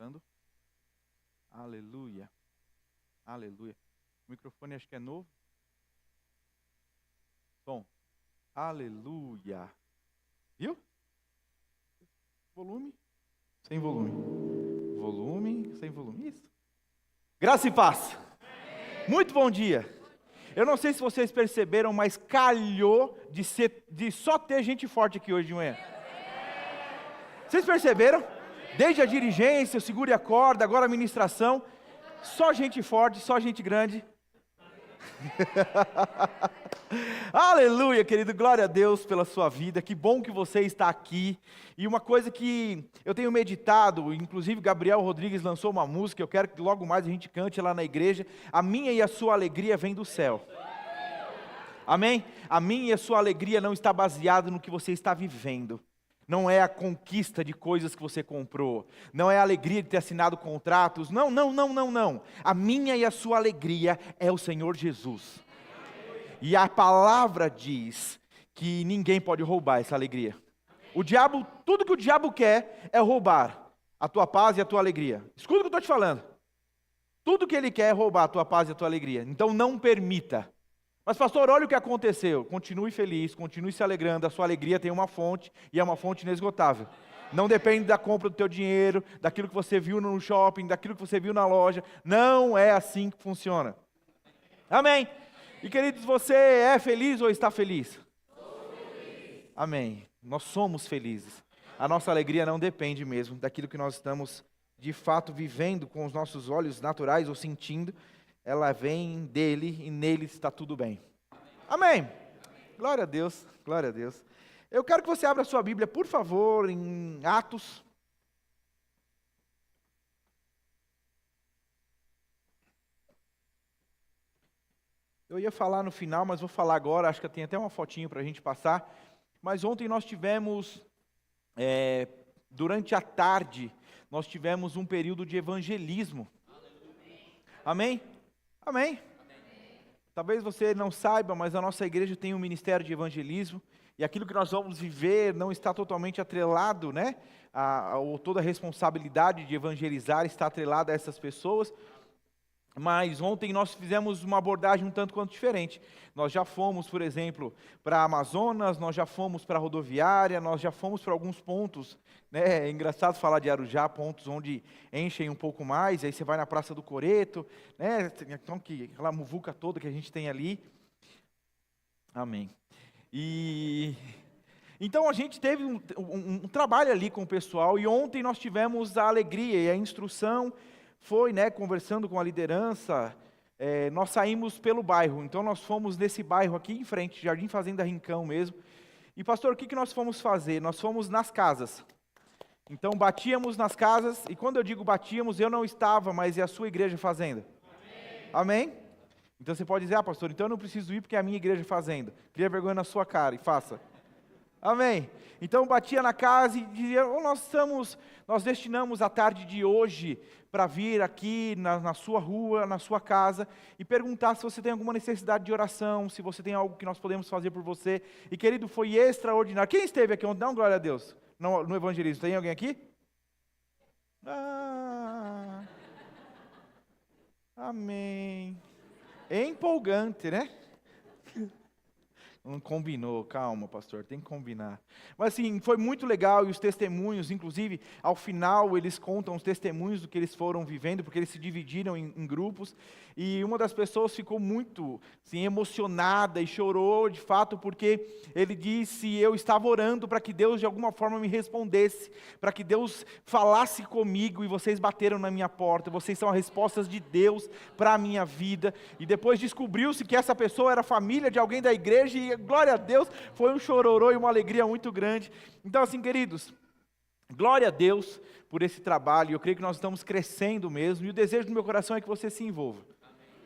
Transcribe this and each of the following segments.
Testando. Aleluia. Aleluia. O microfone acho que é novo. Som. Aleluia. Viu? Volume. Sem volume. Volume. Sem volume. Isso. Graça e paz. Muito bom dia. Eu não sei se vocês perceberam, mas calhou de só ter gente forte aqui hoje de manhã. Vocês perceberam? Desde a dirigência, o segure a corda, agora a ministração, só gente forte, só gente grande. Aleluia, querido, glória a Deus pela sua vida, que bom que você está aqui. E uma coisa que eu tenho meditado, inclusive Gabriel Rodrigues lançou uma música, eu quero que logo mais a gente cante lá na igreja, a minha e a sua alegria vem do céu. Amém? A minha e a sua alegria não está baseada no que você está vivendo. Não é a conquista de coisas que você comprou. Não é a alegria de ter assinado contratos. Não. A minha e a sua alegria é o Senhor Jesus. E a palavra diz que ninguém pode roubar essa alegria. O diabo, tudo que o diabo quer é roubar a tua paz e a tua alegria. Escuta o que eu estou te falando. Tudo que ele quer é roubar a tua paz e a tua alegria. Então não permita. Mas pastor, olha o que aconteceu. Continue feliz, continue se alegrando. A sua alegria tem uma fonte e é uma fonte inesgotável. Não depende da compra do teu dinheiro, daquilo que você viu no shopping, daquilo que você viu na loja. Não é assim que funciona. Amém. E queridos, você é feliz ou está feliz? Amém. Nós somos felizes. A nossa alegria não depende mesmo daquilo que nós estamos de fato vivendo com os nossos olhos naturais ou sentindo. Ela vem dele e nele está tudo bem. Amém. Glória a Deus, glória a Deus. Eu quero que você abra a sua Bíblia, por favor, em Atos. Eu ia falar no final, mas vou falar agora, acho que tem até uma fotinho para a gente passar. Mas ontem nós tivemos, durante a tarde, nós tivemos um período de evangelismo. Amém? Amém? Talvez você não saiba, mas a nossa igreja tem um ministério de evangelismo, e aquilo que nós vamos viver não está totalmente atrelado, né? Toda a responsabilidade de evangelizar está atrelada a essas pessoas. Mas ontem nós fizemos uma abordagem um tanto quanto diferente. Nós já fomos, por exemplo, para a Amazonas, nós já fomos para a rodoviária, nós já fomos para alguns pontos, né? É engraçado falar de Arujá, pontos onde enchem um pouco mais, aí você vai na Praça do Coreto, né? Então, aquela muvuca toda que a gente tem ali. Amém. Então a gente teve um trabalho ali com o pessoal, e ontem nós tivemos a alegria e a instrução. Foi, né, conversando com a liderança, nós saímos pelo bairro, então nós fomos nesse bairro aqui em frente, Jardim Fazenda Rincão mesmo. E pastor, o que nós fomos fazer? Nós fomos nas casas. Então batíamos nas casas, e quando eu digo batíamos, eu não estava, mas é a sua igreja fazenda. Amém? Amém? Então você pode dizer, pastor, então eu não preciso ir porque é a minha igreja fazenda. Cria vergonha na sua cara e faça. Amém? Então batia na casa e dizia, nós destinamos a tarde de hoje para vir aqui na sua rua, na sua casa, e perguntar se você tem alguma necessidade de oração, se você tem algo que nós podemos fazer por você. E querido, foi extraordinário. Quem esteve aqui ontem? Dá uma glória a Deus. No evangelismo. Tem alguém aqui? Amém. É empolgante, né? Não combinou, calma, pastor, tem que combinar. Mas assim, foi muito legal, e os testemunhos, inclusive, ao final eles contam os testemunhos do que eles foram vivendo, porque eles se dividiram em grupos, e uma das pessoas ficou muito assim, emocionada e chorou de fato, porque ele disse, eu estava orando para que Deus de alguma forma me respondesse, para que Deus falasse comigo, e vocês bateram na minha porta, vocês são as respostas de Deus para a minha vida. E depois descobriu-se que essa pessoa era família de alguém da igreja, e glória a Deus, foi um chororô e uma alegria muito grande. Então assim, queridos, glória a Deus por esse trabalho, eu creio que nós estamos crescendo mesmo, e o desejo do meu coração é que você se envolva.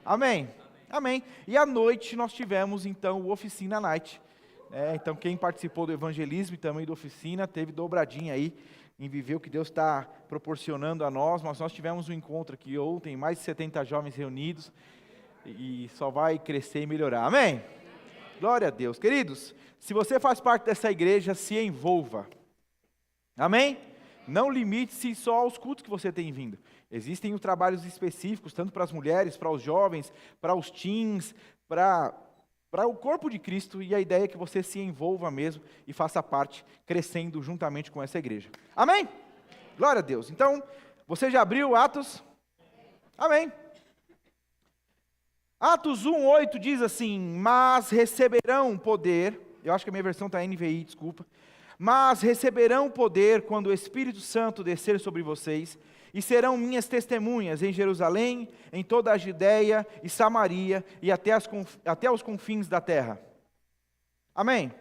Amém? Amém. E à noite nós tivemos então o Oficina Night. Então quem participou do evangelismo e também do Oficina, teve dobradinha aí, em viver o que Deus está proporcionando a nós, mas nós tivemos um encontro aqui ontem, mais de 70 jovens reunidos, e só vai crescer e melhorar. Amém? Glória a Deus. Queridos, se você faz parte dessa igreja, se envolva. Amém? Não limite-se só aos cultos que você tem vindo. Existem trabalhos específicos, tanto para as mulheres, para os jovens, para os teens, para o corpo de Cristo, e a ideia é que você se envolva mesmo e faça parte, crescendo juntamente com essa igreja. Amém? Glória a Deus. Então, você já abriu Atos? Amém. Atos 1:8 diz assim: mas receberão poder, eu acho que a minha versão está NVI, desculpa, mas receberão poder quando o Espírito Santo descer sobre vocês, e serão minhas testemunhas em Jerusalém, em toda a Judeia e Samaria, e até os confins da terra. Amém?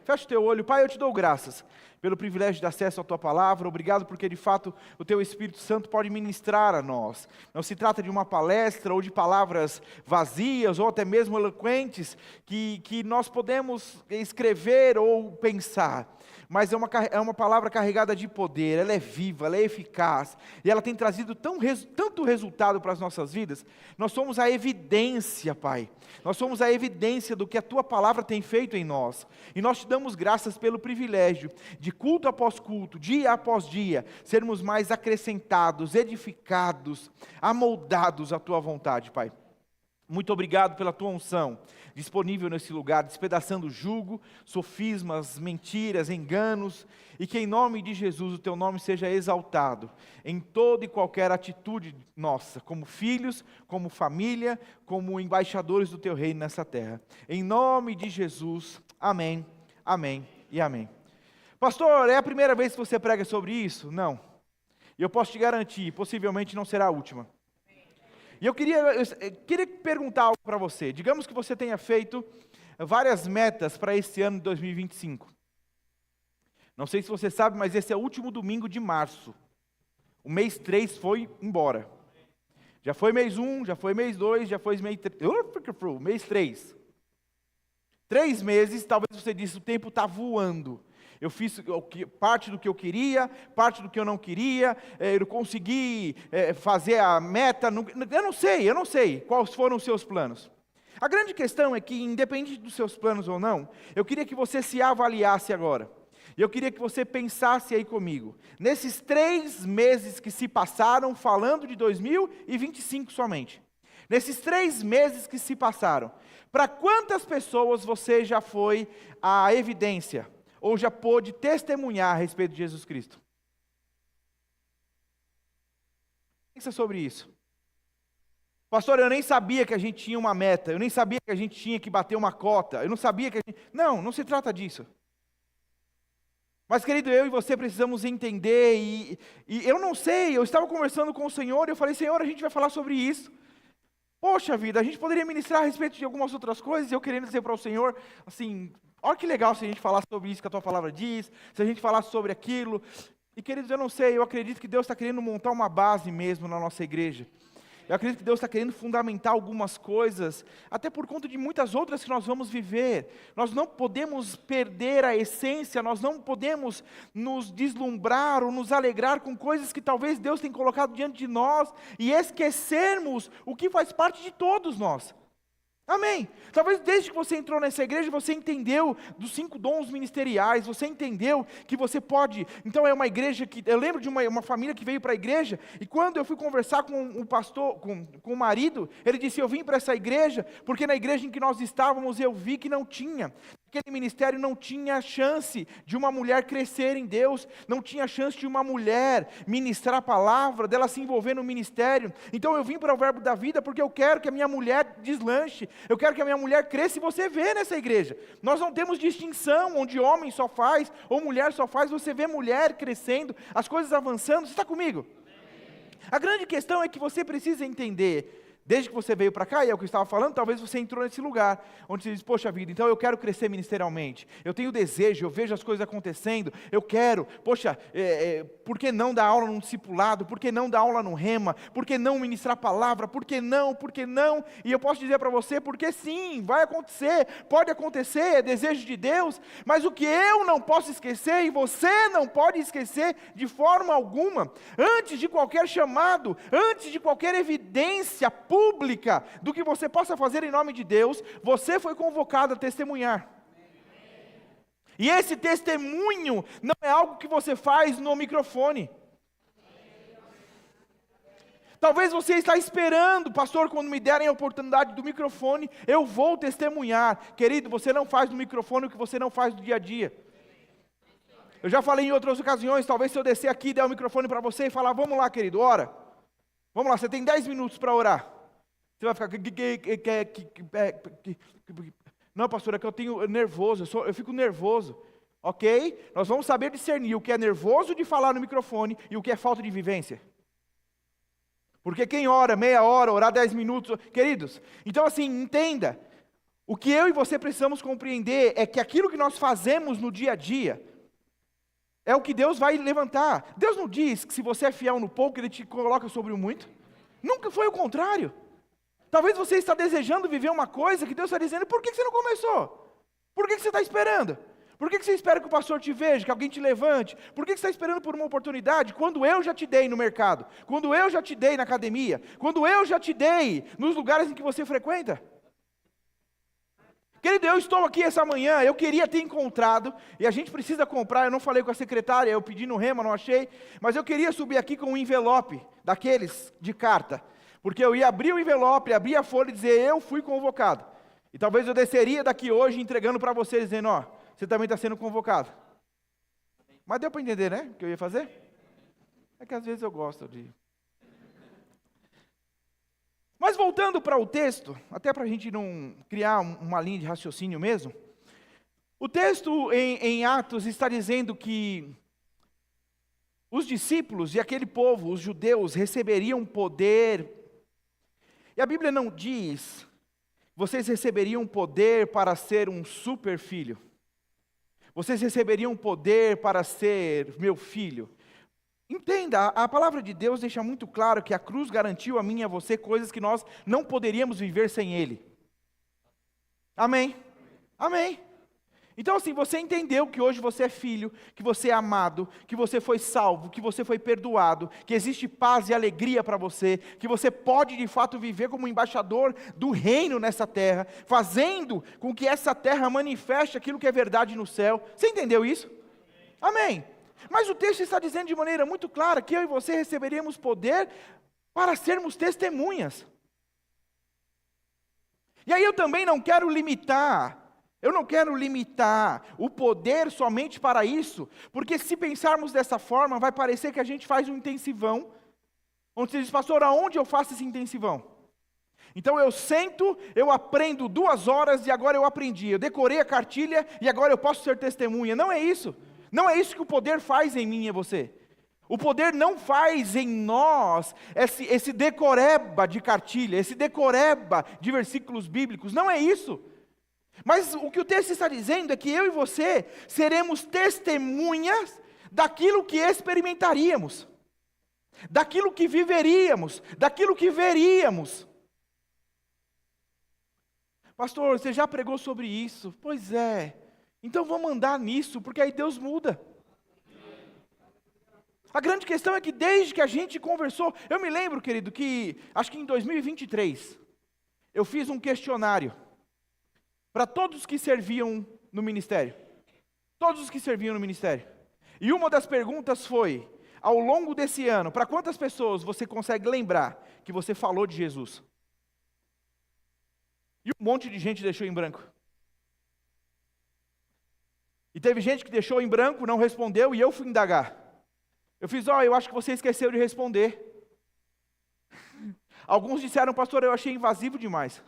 Fecha o teu olho. Pai, eu te dou graças pelo privilégio de acesso à tua palavra. Obrigado porque de fato o teu Espírito Santo pode ministrar a nós. Não se trata de uma palestra ou de palavras vazias ou até mesmo eloquentes que nós podemos escrever ou pensar. Mas é uma palavra carregada de poder, ela é viva, ela é eficaz, e ela tem trazido tanto resultado para as nossas vidas. Nós somos a evidência, Pai, nós somos a evidência do que a Tua palavra tem feito em nós, e nós te damos graças pelo privilégio de culto após culto, dia após dia, sermos mais acrescentados, edificados, amoldados à Tua vontade, Pai. Muito obrigado pela Tua unção, disponível nesse lugar, despedaçando jugo, sofismas, mentiras, enganos, e que em nome de Jesus o Teu nome seja exaltado, em toda e qualquer atitude nossa, como filhos, como família, como embaixadores do Teu reino nessa terra. Em nome de Jesus, amém, amém e amém. Pastor, é a primeira vez que você prega sobre isso? Não. E eu posso te garantir, possivelmente não será a última. E eu queria perguntar algo para você. Digamos que você tenha feito várias metas para esse ano de 2025. Não sei se você sabe, mas esse é o último domingo de março. O mês 3 foi embora. Já foi mês 1, já foi mês 2, já foi mês 3. 3 meses, talvez você disse, o tempo está voando. Eu fiz parte do que eu queria, parte do que eu não queria, eu consegui fazer a meta, eu não sei quais foram os seus planos. A grande questão é que, independente dos seus planos ou não, eu queria que você se avaliasse agora. E eu queria que você pensasse aí comigo, nesses 3 meses que se passaram, falando de 2025 somente. Nesses 3 meses que se passaram, para quantas pessoas você já foi a evidência? Ou já pôde testemunhar a respeito de Jesus Cristo? Pensa sobre isso. Pastor, eu nem sabia que a gente tinha uma meta, eu nem sabia que a gente tinha que bater uma cota, eu não sabia que a gente... Não se trata disso. Mas querido, eu e você precisamos entender, e eu não sei, eu estava conversando com o Senhor, e eu falei, Senhor, a gente vai falar sobre isso. Poxa vida, a gente poderia ministrar a respeito de algumas outras coisas, e eu querendo dizer para o Senhor, assim... Olha que legal se a gente falasse sobre isso que a tua palavra diz, se a gente falasse sobre aquilo. E queridos, eu não sei, eu acredito que Deus está querendo montar uma base mesmo na nossa igreja. Eu acredito que Deus está querendo fundamentar algumas coisas, até por conta de muitas outras que nós vamos viver. Nós não podemos perder a essência, nós não podemos nos deslumbrar ou nos alegrar com coisas que talvez Deus tenha colocado diante de nós e esquecermos o que faz parte de todos nós. Amém. Talvez desde que você entrou nessa igreja, você entendeu dos 5 dons ministeriais, você entendeu que você pode, então é uma igreja que, eu lembro de uma família que veio para a igreja, e quando eu fui conversar com o pastor, com o marido, ele disse, eu vim para essa igreja, porque na igreja em que nós estávamos, eu vi que não tinha, aquele ministério não tinha chance de uma mulher crescer em Deus, não tinha chance de uma mulher ministrar a palavra, dela se envolver no ministério, então eu vim para o Verbo da Vida, porque eu quero que a minha mulher deslanche, eu quero que a minha mulher cresça, e você vê nessa igreja, nós não temos distinção, onde homem só faz, ou mulher só faz, você vê mulher crescendo, as coisas avançando, você está comigo? A grande questão é que você precisa entender, desde que você veio para cá, e é o que eu estava falando, talvez você entrou nesse lugar, onde você diz, poxa vida, então eu quero crescer ministerialmente, eu tenho desejo, eu vejo as coisas acontecendo, eu quero, poxa, por que não dar aula num discipulado, por que não dar aula no rema, por que não ministrar a palavra, por que não, e eu posso dizer para você, porque sim, vai acontecer, pode acontecer, é desejo de Deus, mas o que eu não posso esquecer, e você não pode esquecer de forma alguma, antes de qualquer chamado, antes de qualquer evidência pública do que você possa fazer em nome de Deus, você foi convocado a testemunhar. E esse testemunho não é algo que você faz no microfone. Talvez você está esperando, pastor, quando me derem a oportunidade do microfone, eu vou testemunhar. Querido, você não faz no microfone o que você não faz no dia a dia. Eu já falei em outras ocasiões, talvez se eu descer aqui e der o microfone para você e falar, vamos lá, querido, ora. Vamos lá, você tem 10 minutos para orar. Você vai ficar... Não, pastor, é que eu tenho nervoso, eu fico nervoso. Ok? Nós vamos saber discernir o que é nervoso de falar no microfone e o que é falta de vivência. Porque quem ora meia hora, orar 10 minutos... Queridos, então assim, entenda. O que eu e você precisamos compreender é que aquilo que nós fazemos no dia a dia é o que Deus vai levantar. Deus não diz que se você é fiel no pouco, Ele te coloca sobre o muito. Nunca foi o contrário. Talvez você está desejando viver uma coisa que Deus está dizendo, por que você não começou? Por que você está esperando? Por que você espera que o pastor te veja, que alguém te levante? Por que você está esperando por uma oportunidade, quando eu já te dei no mercado? Quando eu já te dei na academia? Quando eu já te dei nos lugares em que você frequenta? Querido, eu estou aqui essa manhã, eu queria ter encontrado, e a gente precisa comprar, eu não falei com a secretária, eu pedi no Rema, não achei, mas eu queria subir aqui com um envelope, daqueles de carta, porque eu ia abrir o envelope, abrir a folha e dizer, eu fui convocado. E talvez eu desceria daqui hoje entregando para você, dizendo, ó, você também está sendo convocado. Mas deu para entender, né, o que eu ia fazer? É que às vezes eu gosto de... Mas voltando para o texto, até para a gente não criar uma linha de raciocínio mesmo, o texto em Atos está dizendo que os discípulos e aquele povo, os judeus, receberiam poder, e a Bíblia não diz, vocês receberiam poder para ser um super filho, vocês receberiam poder para ser meu filho. Entenda, a palavra de Deus deixa muito claro que a cruz garantiu a mim e a você coisas que nós não poderíamos viver sem Ele. Amém? Amém. Então assim, você entendeu que hoje você é filho, que você é amado, que você foi salvo, que você foi perdoado, que existe paz e alegria para você, que você pode de fato viver como embaixador do reino nessa terra, fazendo com que essa terra manifeste aquilo que é verdade no céu. Você entendeu isso? Amém. Mas o texto está dizendo de maneira muito clara que eu e você receberíamos poder para sermos testemunhas. E aí eu também não quero limitar o poder somente para isso, porque se pensarmos dessa forma, vai parecer que a gente faz um intensivão, onde você diz, pastor, aonde eu faço esse intensivão? Então eu sento, eu aprendo 2 horas e agora eu aprendi, eu decorei a cartilha e agora eu posso ser testemunha. Não é isso. Não é isso que o poder faz em mim e em você. O poder não faz em nós esse decoreba de cartilha, esse decoreba de versículos bíblicos. Não é isso. Mas o que o texto está dizendo é que eu e você seremos testemunhas daquilo que experimentaríamos, daquilo que viveríamos, daquilo que veríamos. Pastor, você já pregou sobre isso? Pois é. Então vamos andar nisso, porque aí Deus muda. A grande questão é que desde que a gente conversou, eu me lembro, querido, que acho que em 2023, eu fiz um questionário para todos que serviam no ministério. Todos os que serviam no ministério. E uma das perguntas foi, ao longo desse ano, para quantas pessoas você consegue lembrar que você falou de Jesus? E um monte de gente deixou em branco. E teve gente que deixou em branco, não respondeu, e eu fui indagar. Eu fiz, eu acho que você esqueceu de responder. Alguns disseram, pastor, eu achei invasivo demais.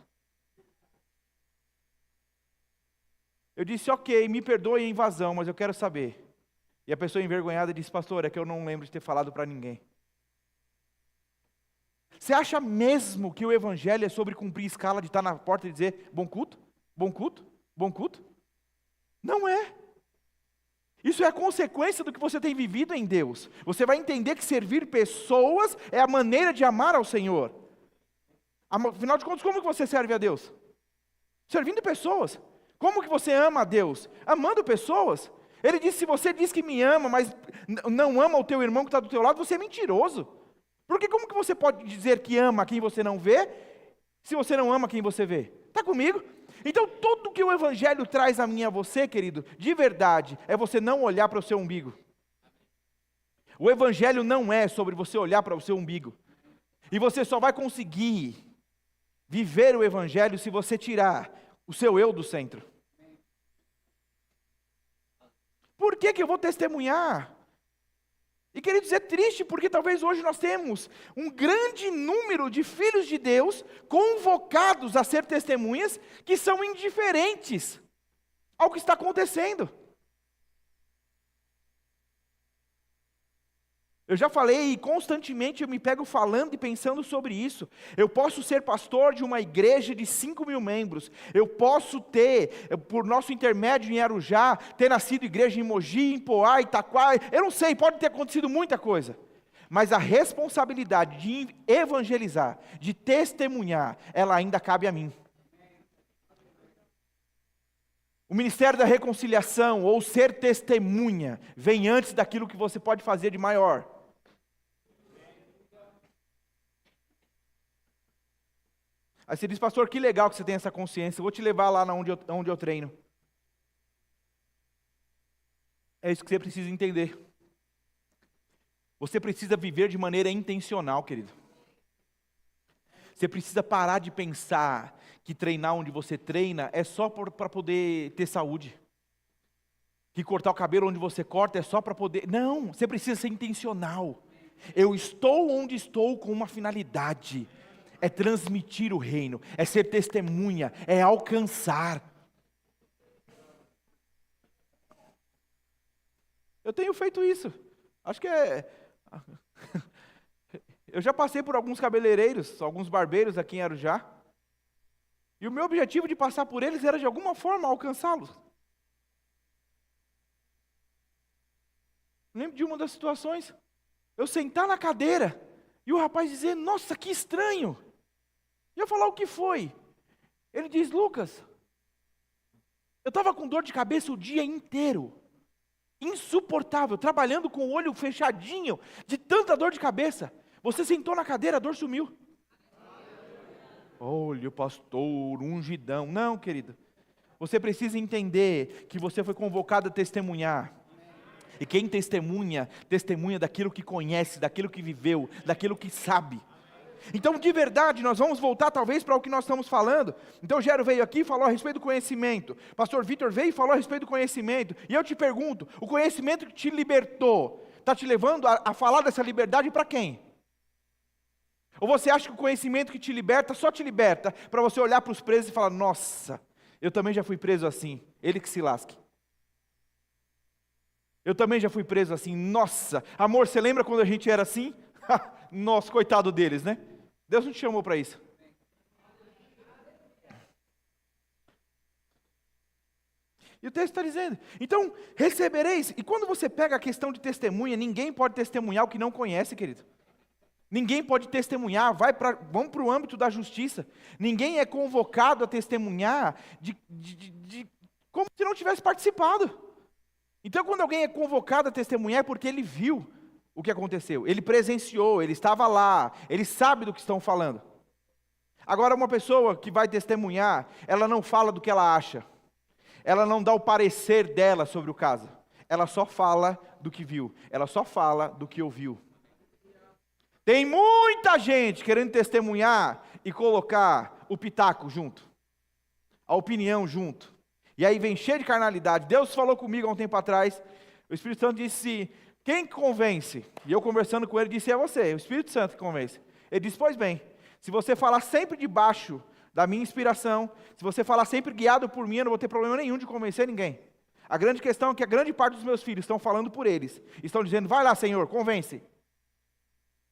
Eu disse, ok, me perdoe a invasão, mas eu quero saber. E a pessoa envergonhada disse, pastor, é que eu não lembro de ter falado para ninguém. Você acha mesmo que o evangelho é sobre cumprir escala de estar na porta e dizer, bom culto, bom culto, bom culto? Não é. Isso é a consequência do que você tem vivido em Deus. Você vai entender que servir pessoas é a maneira de amar ao Senhor. Afinal de contas, como que você serve a Deus? Servindo pessoas. Como que você ama a Deus? Amando pessoas. Ele disse, se você diz que me ama, mas não ama o teu irmão que está do teu lado, você é mentiroso. Porque como que você pode dizer que ama quem você não vê, se você não ama quem você vê? Está comigo? Então, tudo que o Evangelho traz a mim e a você, querido, de verdade, é você não olhar para o seu umbigo. O Evangelho não é sobre você olhar para o seu umbigo. E você só vai conseguir viver o Evangelho se você tirar o seu eu do centro. Por que que eu vou testemunhar? E queridos, é triste porque talvez hoje nós temos um grande número de filhos de Deus convocados a ser testemunhas que são indiferentes ao que está acontecendo. Eu já falei e constantemente eu me pego falando e pensando sobre isso. Eu posso ser pastor de uma igreja de 5.000 membros. Eu posso ter, por nosso intermédio em Arujá, ter nascido igreja em Mogi, em Poá, Itaquá. Eu não sei, pode ter acontecido muita coisa. Mas a responsabilidade de evangelizar, de testemunhar, ela ainda cabe a mim. O ministério da reconciliação, ou ser testemunha, vem antes daquilo que você pode fazer de maior. Aí você diz, pastor, que legal que você tem essa consciência, eu vou te levar lá onde eu treino. É isso que você precisa entender. Você precisa viver de maneira intencional, querido. Você precisa parar de pensar que treinar onde você treina é só para poder ter saúde. Que cortar o cabelo onde você corta é só para poder... Não, você precisa ser intencional. Eu estou onde estou com uma finalidade. É transmitir o reino, é ser testemunha, é alcançar. Eu tenho feito isso. Acho que eu já passei por alguns cabeleireiros, alguns barbeiros aqui em Arujá. E o meu objetivo de passar por eles era de alguma forma alcançá-los. Lembro de uma das situações, eu sentar na cadeira e o rapaz dizer, nossa, que estranho. E eu falar, o que foi? Ele diz, Lucas, eu estava com dor de cabeça o dia inteiro, insuportável, trabalhando com o olho fechadinho, de tanta dor de cabeça. Você sentou na cadeira, a dor sumiu. Olha, pastor, ungidão. Não, querido, você precisa entender que você foi convocado a testemunhar. E quem testemunha, testemunha daquilo que conhece, daquilo que viveu, daquilo que sabe. Então, de verdade, nós vamos voltar talvez para o que nós estamos falando. Então, Gero veio aqui e falou a respeito do conhecimento. Pastor Vitor veio e falou a respeito do conhecimento. E eu te pergunto, o conhecimento que te libertou, está te levando a falar dessa liberdade para quem? Ou você acha que o conhecimento que te liberta, só te liberta para você olhar para os presos e falar, nossa, eu também já fui preso assim, ele que se lasque. Eu também já fui preso assim, nossa, amor, você lembra quando a gente era assim? Nossa, coitado deles, né? Deus não te chamou para isso. E o texto está dizendo, então, recebereis, e quando você pega a questão de testemunha, ninguém pode testemunhar o que não conhece, querido. Ninguém pode testemunhar, vamos para o âmbito da justiça. Ninguém é convocado a testemunhar como se não tivesse participado. Então, quando alguém é convocado a testemunhar, é porque ele viu o que aconteceu, ele presenciou, ele estava lá, ele sabe do que estão falando. Agora, uma pessoa que vai testemunhar, ela não fala do que ela acha, ela não dá o parecer dela sobre o caso, ela só fala do que viu, ela só fala do que ouviu. Tem muita gente querendo testemunhar e colocar o pitaco junto, a opinião junto, e aí vem cheio de carnalidade. Deus falou comigo há um tempo atrás, o Espírito Santo disse, quem convence? E eu conversando com ele disse, é você, o Espírito Santo que convence. Ele disse, pois bem, se você falar sempre debaixo da minha inspiração, se você falar sempre guiado por mim, eu não vou ter problema nenhum de convencer ninguém. A grande questão é que a grande parte dos meus filhos estão falando por eles, estão dizendo, vai lá Senhor, convence.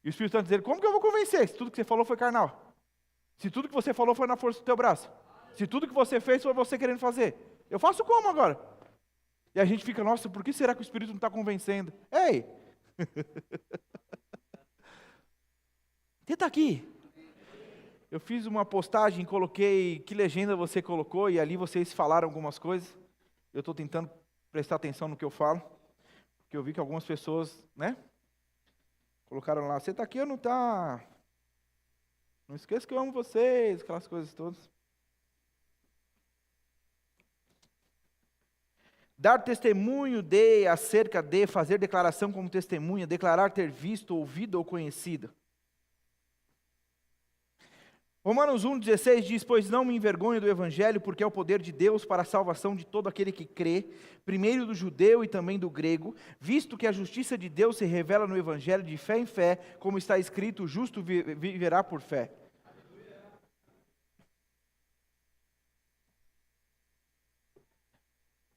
E o Espírito Santo dizendo, como que eu vou convencer, se tudo que você falou foi carnal? Se tudo que você falou foi na força do teu braço? Se tudo que você fez foi você querendo fazer? Eu faço como agora? E a gente fica, nossa, por que será que o Espírito não está convencendo? Ei! Você está aqui? Eu fiz uma postagem, coloquei que legenda você colocou, e ali vocês falaram algumas coisas. Eu estou tentando prestar atenção no que eu falo, porque eu vi que algumas pessoas, né? Colocaram lá, você está aqui ou não está? Não esqueça que eu amo vocês, aquelas coisas todas. dar testemunho de, acerca de, fazer declaração como testemunha, declarar ter visto, ouvido ou conhecido. Romanos 1,16 diz, pois não me envergonho do Evangelho, porque é o poder de Deus para a salvação de todo aquele que crê, primeiro do judeu e também do grego, visto que a justiça de Deus se revela no Evangelho de fé em fé, como está escrito, o justo viverá por fé.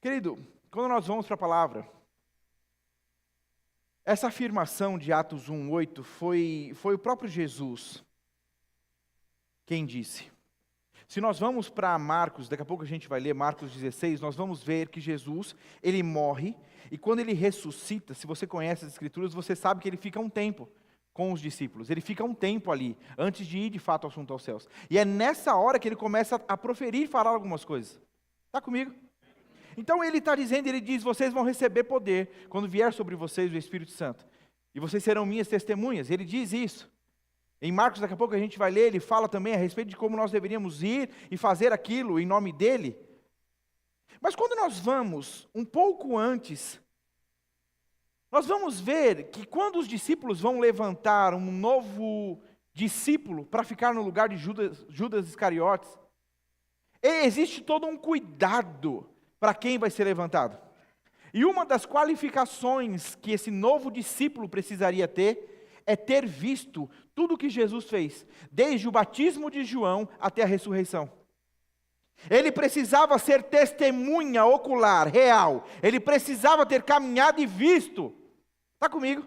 Querido, quando nós vamos para a palavra, essa afirmação de Atos 1,8 foi o próprio Jesus quem disse. Se nós vamos para Marcos, daqui a pouco a gente vai ler Marcos 16, nós vamos ver que Jesus, ele morre, e quando ele ressuscita, se você conhece as Escrituras, você sabe que ele fica um tempo com os discípulos, ele fica um tempo ali, antes de ir de fato ao assunto aos céus. E é nessa hora que ele começa a proferir e falar algumas coisas. Está comigo? Então ele está dizendo, ele diz, vocês vão receber poder, quando vier sobre vocês o Espírito Santo, e vocês serão minhas testemunhas. Ele diz isso. Em Marcos, daqui a pouco a gente vai ler, ele fala também a respeito de como nós deveríamos ir e fazer aquilo em nome dele. Mas quando nós vamos um pouco antes, nós vamos ver que quando os discípulos vão levantar um novo discípulo para ficar no lugar de Judas Iscariotes, existe todo um cuidado para quem vai ser levantado. E uma das qualificações que esse novo discípulo precisaria ter é ter visto tudo o que Jesus fez, desde o batismo de João até a ressurreição. Ele precisava ser testemunha ocular, real. Ele precisava ter caminhado e visto. Está comigo?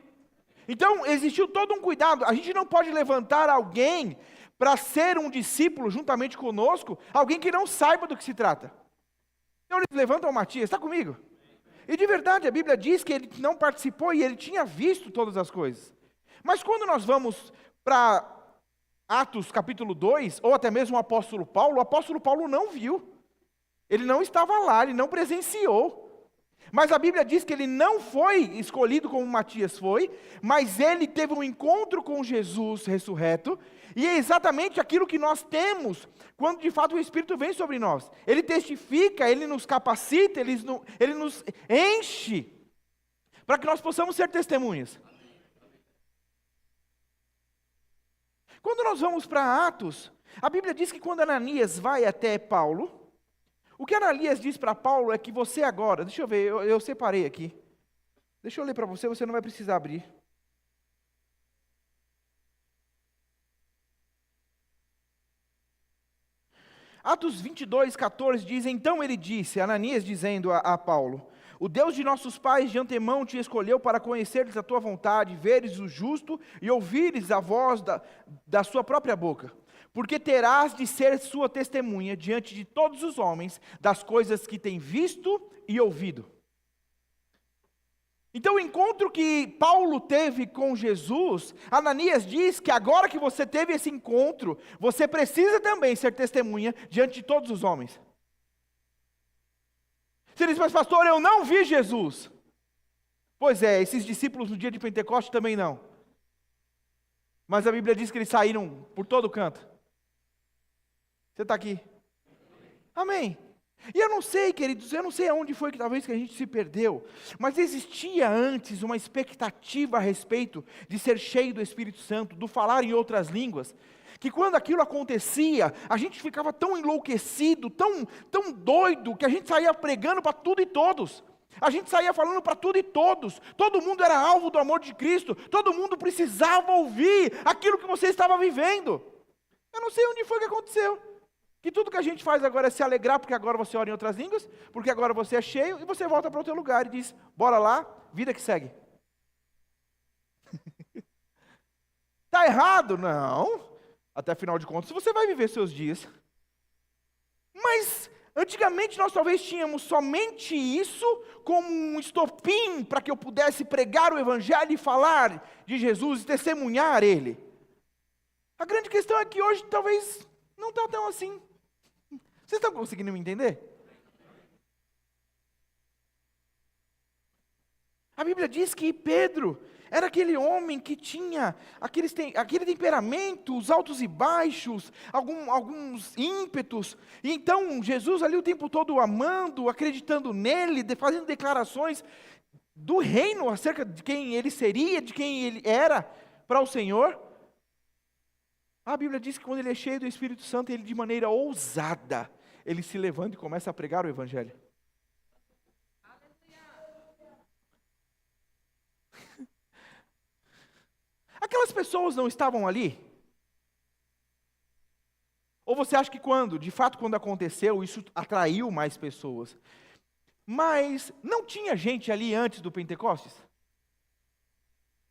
Então, existiu todo um cuidado. A gente não pode levantar alguém para ser um discípulo juntamente conosco, alguém que não saiba do que se trata. Então, eles levantam o Matias, está comigo? E de verdade, a Bíblia diz que ele não participou e ele tinha visto todas as coisas. Mas quando nós vamos para Atos capítulo 2, ou até mesmo o apóstolo Paulo não viu. Ele não estava lá, ele não presenciou. Mas a Bíblia diz que ele não foi escolhido como Matias foi, mas ele teve um encontro com Jesus ressurreto, e é exatamente aquilo que nós temos, quando de fato o Espírito vem sobre nós. Ele testifica, ele nos capacita, ele nos enche, para que nós possamos ser testemunhas. Quando nós vamos para Atos, a Bíblia diz que quando Ananias vai até Paulo, o que Ananias diz para Paulo é que você agora, deixa eu ver, eu separei aqui, deixa eu ler para você, você não vai precisar abrir. Atos 22, 14 diz, então ele disse, Ananias dizendo a Paulo, o Deus de nossos pais de antemão te escolheu para conheceres a tua vontade, veres o justo e ouvires a voz da sua própria boca. Porque terás de ser sua testemunha diante de todos os homens das coisas que tem visto e ouvido. Então o encontro que Paulo teve com Jesus, Ananias diz que agora que você teve esse encontro, você precisa também ser testemunha diante de todos os homens. Você diz, mas pastor, eu não vi Jesus. Pois é, esses discípulos no dia de Pentecostes também não. Mas a Bíblia diz que eles saíram por todo canto. Você está aqui? Amém. E eu não sei, queridos, eu não sei aonde foi que talvez que a gente se perdeu, mas existia antes uma expectativa a respeito de ser cheio do Espírito Santo, do falar em outras línguas, que quando aquilo acontecia, a gente ficava tão enlouquecido, tão doido, que a gente saía pregando para tudo e todos. A gente saía falando para tudo e todos. Todo mundo era alvo do amor de Cristo. Todo mundo precisava ouvir aquilo que você estava vivendo. Eu não sei onde foi que aconteceu. Que tudo que a gente faz agora é se alegrar, porque agora você ora em outras línguas, porque agora você é cheio, e você volta para o teu lugar e diz, bora lá, vida que segue. Está errado? Não. Até afinal de contas, você vai viver seus dias. Mas, antigamente nós talvez tínhamos somente isso como um estopim para que eu pudesse pregar o Evangelho e falar de Jesus e testemunhar Ele. A grande questão é que hoje talvez não está tão assim. Vocês estão conseguindo me entender? A Bíblia diz que Pedro era aquele homem que tinha aquele temperamento, os altos e baixos, alguns ímpetos. E então Jesus ali o tempo todo amando, acreditando nele, fazendo declarações do reino acerca de quem ele seria, de quem ele era para o Senhor. A Bíblia diz que quando ele é cheio do Espírito Santo, ele de maneira ousada, ele se levanta e começa a pregar o Evangelho. Aquelas pessoas não estavam ali? Ou você acha que de fato quando aconteceu, isso atraiu mais pessoas? Mas não tinha gente ali antes do Pentecostes?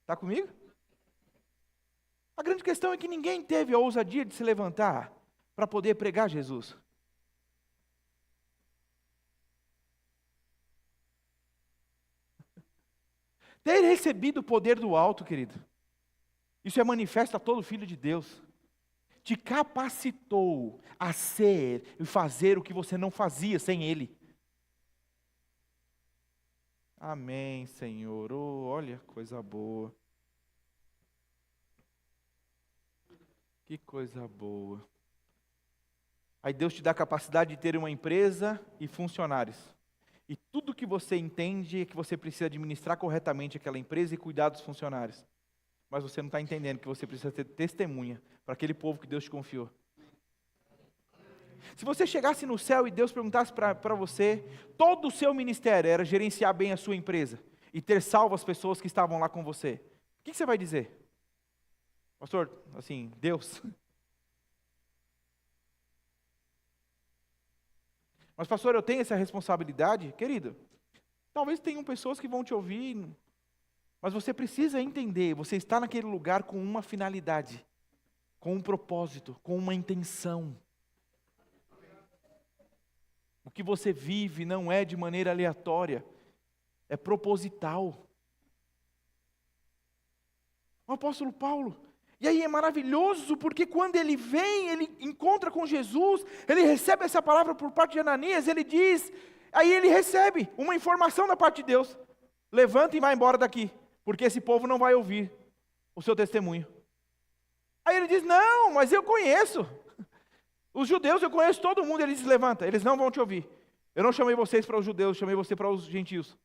Está comigo? A grande questão é que ninguém teve a ousadia de se levantar para poder pregar Jesus. Ter recebido o poder do alto, querido, isso é manifesto a todo filho de Deus. Te capacitou a ser e fazer o que você não fazia sem Ele. Amém, Senhor. Oh, olha, coisa boa. Que coisa boa. Aí Deus te dá a capacidade de ter uma empresa e funcionários. E tudo que você entende é que você precisa administrar corretamente aquela empresa e cuidar dos funcionários. Mas você não está entendendo que você precisa ter testemunha para aquele povo que Deus te confiou. Se você chegasse no céu e Deus perguntasse para você, todo o seu ministério era gerenciar bem a sua empresa e ter salvo as pessoas que estavam lá com você, o que você vai dizer? Pastor, assim, Deus. Mas pastor, eu tenho essa responsabilidade? Querido, talvez tenham pessoas que vão te ouvir, mas você precisa entender, você está naquele lugar com uma finalidade, com um propósito, com uma intenção. O que você vive não é de maneira aleatória, é proposital. O apóstolo Paulo, e aí é maravilhoso, porque quando ele vem, ele encontra com Jesus, ele recebe essa palavra por parte de Ananias, ele diz, aí ele recebe uma informação da parte de Deus, levanta e vai embora daqui, porque esse povo não vai ouvir o seu testemunho. Aí ele diz, não, mas eu conheço, os judeus eu conheço todo mundo. Ele diz, levanta, eles não vão te ouvir, eu não chamei vocês para os judeus, chamei você para os gentios.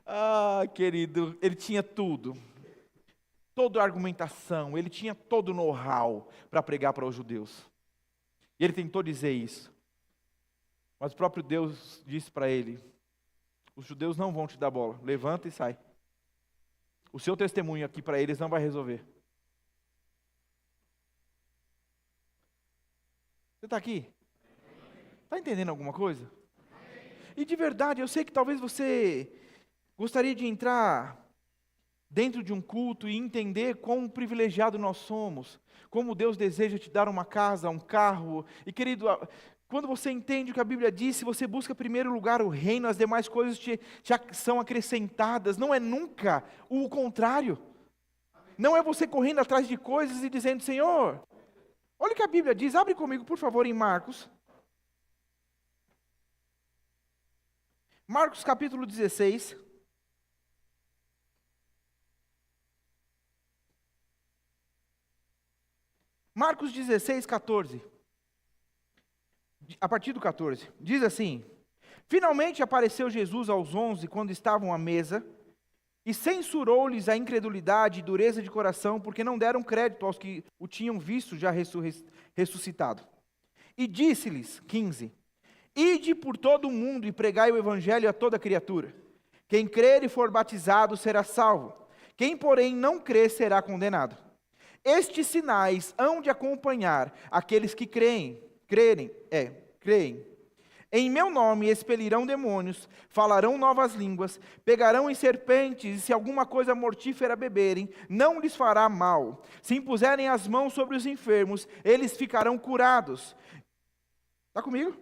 Ah, querido, ele tinha tudo, toda a argumentação, ele tinha todo o know-how para pregar para os judeus. E ele tentou dizer isso, mas o próprio Deus disse para ele, os judeus não vão te dar bola, levanta e sai. O seu testemunho aqui para eles não vai resolver. Você está aqui? Está entendendo alguma coisa? E de verdade, eu sei que talvez você gostaria de entrar dentro de um culto e entender quão privilegiado nós somos, como Deus deseja te dar uma casa, um carro. E querido, quando você entende o que a Bíblia diz, se você busca em primeiro lugar o reino, as demais coisas te são acrescentadas. Não é nunca o contrário. Não é você correndo atrás de coisas e dizendo, Senhor, olha o que a Bíblia diz, abre comigo por favor em Marcos. Marcos capítulo 16. Marcos 16, 14. A partir do 14. Diz assim, finalmente apareceu Jesus aos 11 quando estavam à mesa, e censurou-lhes a incredulidade e dureza de coração, porque não deram crédito aos que o tinham visto já ressuscitado. E disse-lhes, 15, ide por todo o mundo e pregai o evangelho a toda criatura. Quem crer e for batizado será salvo. Quem, porém, não crer será condenado. Estes sinais hão de acompanhar aqueles que creem. Em meu nome expelirão demônios, falarão novas línguas, pegarão em serpentes, e se alguma coisa mortífera beberem, não lhes fará mal. Se impuserem as mãos sobre os enfermos, eles ficarão curados. Está comigo?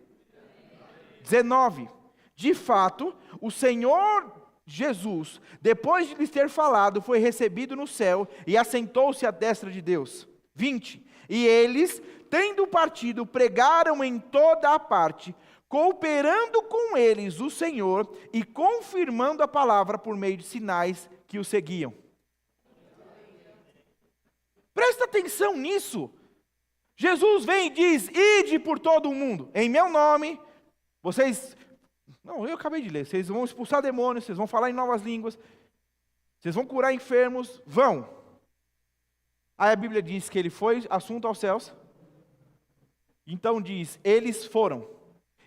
19. De fato, o Senhor Jesus, depois de lhes ter falado, foi recebido no céu e assentou-se à destra de Deus. 20. E eles, tendo partido, pregaram em toda a parte, cooperando com eles o Senhor e confirmando a palavra por meio de sinais que o seguiam. Presta atenção nisso. Jesus vem e diz: ide por todo o mundo, em meu nome, vocês... Não, eu acabei de ler. Vocês vão expulsar demônios, vocês vão falar em novas línguas, vocês vão curar enfermos, vão. Aí a Bíblia diz que ele foi assunto aos céus. Então diz, eles foram.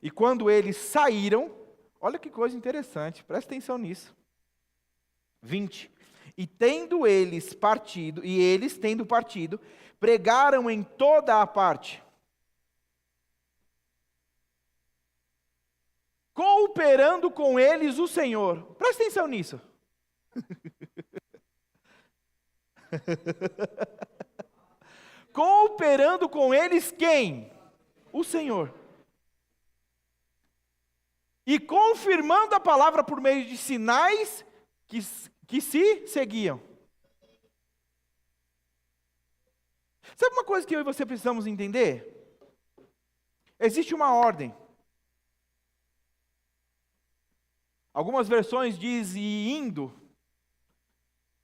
E quando eles saíram, olha que coisa interessante, presta atenção nisso. 20. E eles tendo partido, pregaram em toda a parte, cooperando com eles o Senhor. Presta atenção nisso. Cooperando com eles quem? O Senhor. E confirmando a palavra por meio de sinais que se seguiam. Sabe uma coisa que eu e você precisamos entender? Existe uma ordem. Algumas versões dizem indo.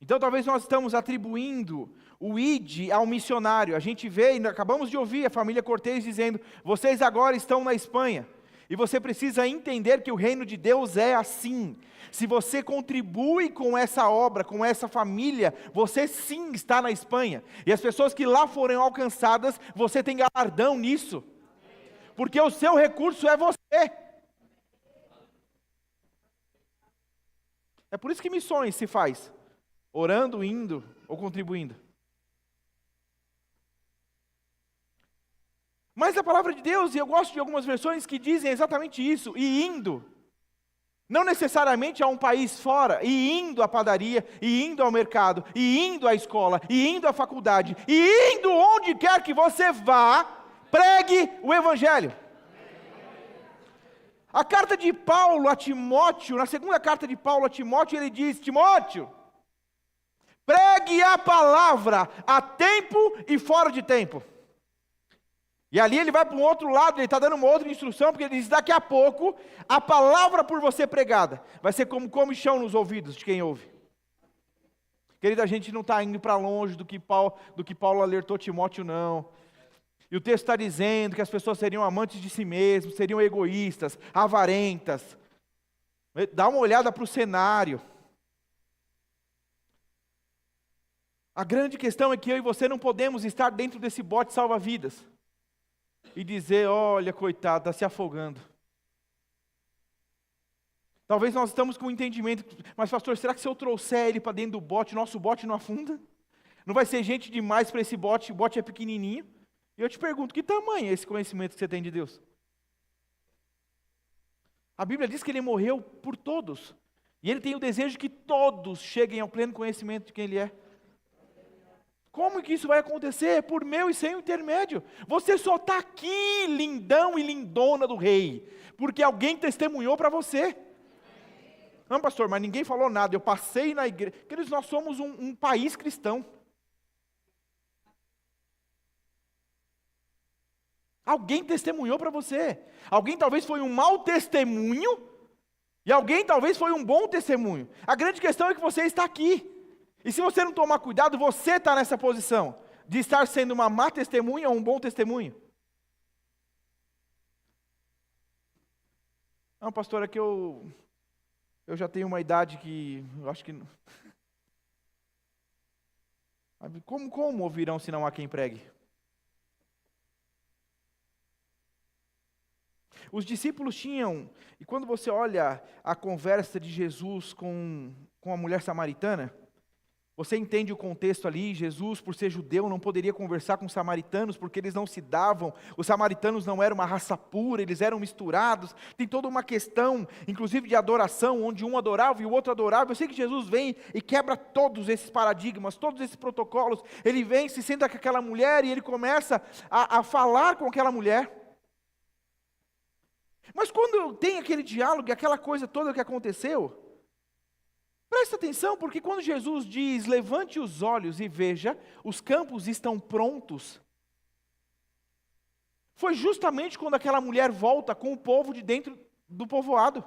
Então talvez nós estamos atribuindo o id ao missionário. A gente vê, e acabamos de ouvir a família Cortez dizendo, vocês agora estão na Espanha. E você precisa entender que o reino de Deus é assim. Se você contribui com essa obra, com essa família, você sim está na Espanha. E as pessoas que lá forem alcançadas, você tem galardão nisso. Porque o seu recurso é você. É por isso que missões se faz. Orando, indo ou contribuindo. Mas a palavra de Deus, e eu gosto de algumas versões que dizem exatamente isso, e indo. Não necessariamente a um país fora, e indo à padaria, e indo ao mercado, e indo à escola, e indo à faculdade, e indo onde quer que você vá, pregue o Evangelho. A carta de Paulo a Timóteo, na segunda carta de Paulo a Timóteo, ele diz, Timóteo, pregue a palavra a tempo e fora de tempo. E ali ele vai para um outro lado, ele está dando uma outra instrução, porque ele diz, daqui a pouco, a palavra por você pregada, vai ser como comichão nos ouvidos de quem ouve. Querida, a gente não está indo para longe do que Paulo alertou Timóteo, não. E o texto está dizendo que as pessoas seriam amantes de si mesmos, seriam egoístas, avarentas. Dá uma olhada para o cenário. A grande questão é que eu e você não podemos estar dentro desse bote salva-vidas e dizer, olha, coitado, está se afogando. Talvez nós estamos com um entendimento, mas pastor, será que se eu trouxer ele para dentro do bote, nosso bote não afunda? Não vai ser gente demais para esse bote, o bote é pequenininho? E eu te pergunto, que tamanho é esse conhecimento que você tem de Deus? A Bíblia diz que ele morreu por todos, e ele tem o desejo de que todos cheguem ao pleno conhecimento de quem ele é. Como que isso vai acontecer? Por meu e sem o intermédio. Você só está aqui, lindão e lindona do rei, porque alguém testemunhou para você. Não, pastor, mas ninguém falou nada, eu passei na igreja. Queridos, nós somos um país cristão. Alguém testemunhou para você. Alguém talvez foi um mau testemunho, e alguém talvez foi um bom testemunho. A grande questão é que você está aqui. E se você não tomar cuidado, você está nessa posição de estar sendo uma má testemunha ou um bom testemunho. Não, pastor, é que eu já tenho uma idade que eu acho que... Como ouvirão se não há quem pregue? Os discípulos tinham, e quando você olha a conversa de Jesus com a mulher samaritana, você entende o contexto ali. Jesus, por ser judeu, não poderia conversar com os samaritanos, porque eles não se davam. Os samaritanos não eram uma raça pura, eles eram misturados. Tem toda uma questão, inclusive de adoração, onde um adorava e o outro adorava. Eu sei que Jesus vem e quebra todos esses paradigmas, todos esses protocolos. Ele vem, se senta com aquela mulher e ele começa a falar com aquela mulher. Mas quando tem aquele diálogo, aquela coisa toda que aconteceu, presta atenção, porque quando Jesus diz, levante os olhos e veja, os campos estão prontos. foi justamente quando aquela mulher volta com o povo de dentro do povoado.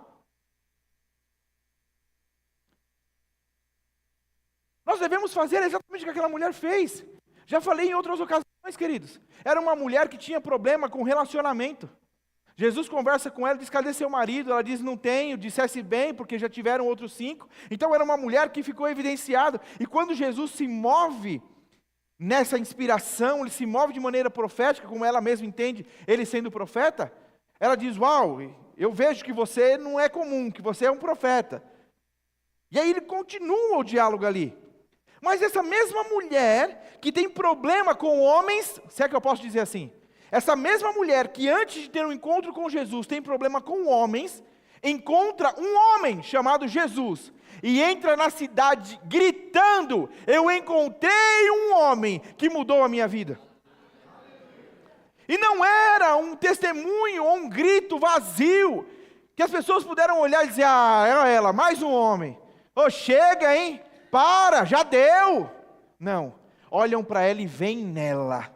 Nós devemos fazer exatamente o que aquela mulher fez. Já falei em outras ocasiões, queridos. Era uma mulher que tinha problema com relacionamento. Jesus conversa com ela, diz: cadê seu marido? Ela diz: não tenho. Dissesse bem, porque já tiveram outros 5. Então era uma mulher que ficou evidenciada. E quando Jesus se move nessa inspiração, ele se move de maneira profética, como ela mesma entende, ele sendo profeta, ela diz: uau, eu vejo que você não é comum, que você é um profeta. E aí ele continua o diálogo ali. Mas essa mesma mulher que tem problema com homens, se é que eu posso dizer assim, essa mesma mulher que antes de ter um encontro com Jesus tem problema com homens, encontra um homem chamado Jesus e entra na cidade gritando: eu encontrei um homem que mudou a minha vida. E não era um testemunho ou um grito vazio, que as pessoas puderam olhar e dizer: ah, é ela, mais um homem. Ô, chega, hein? Para, já deu. Não, olham para ela e veem nela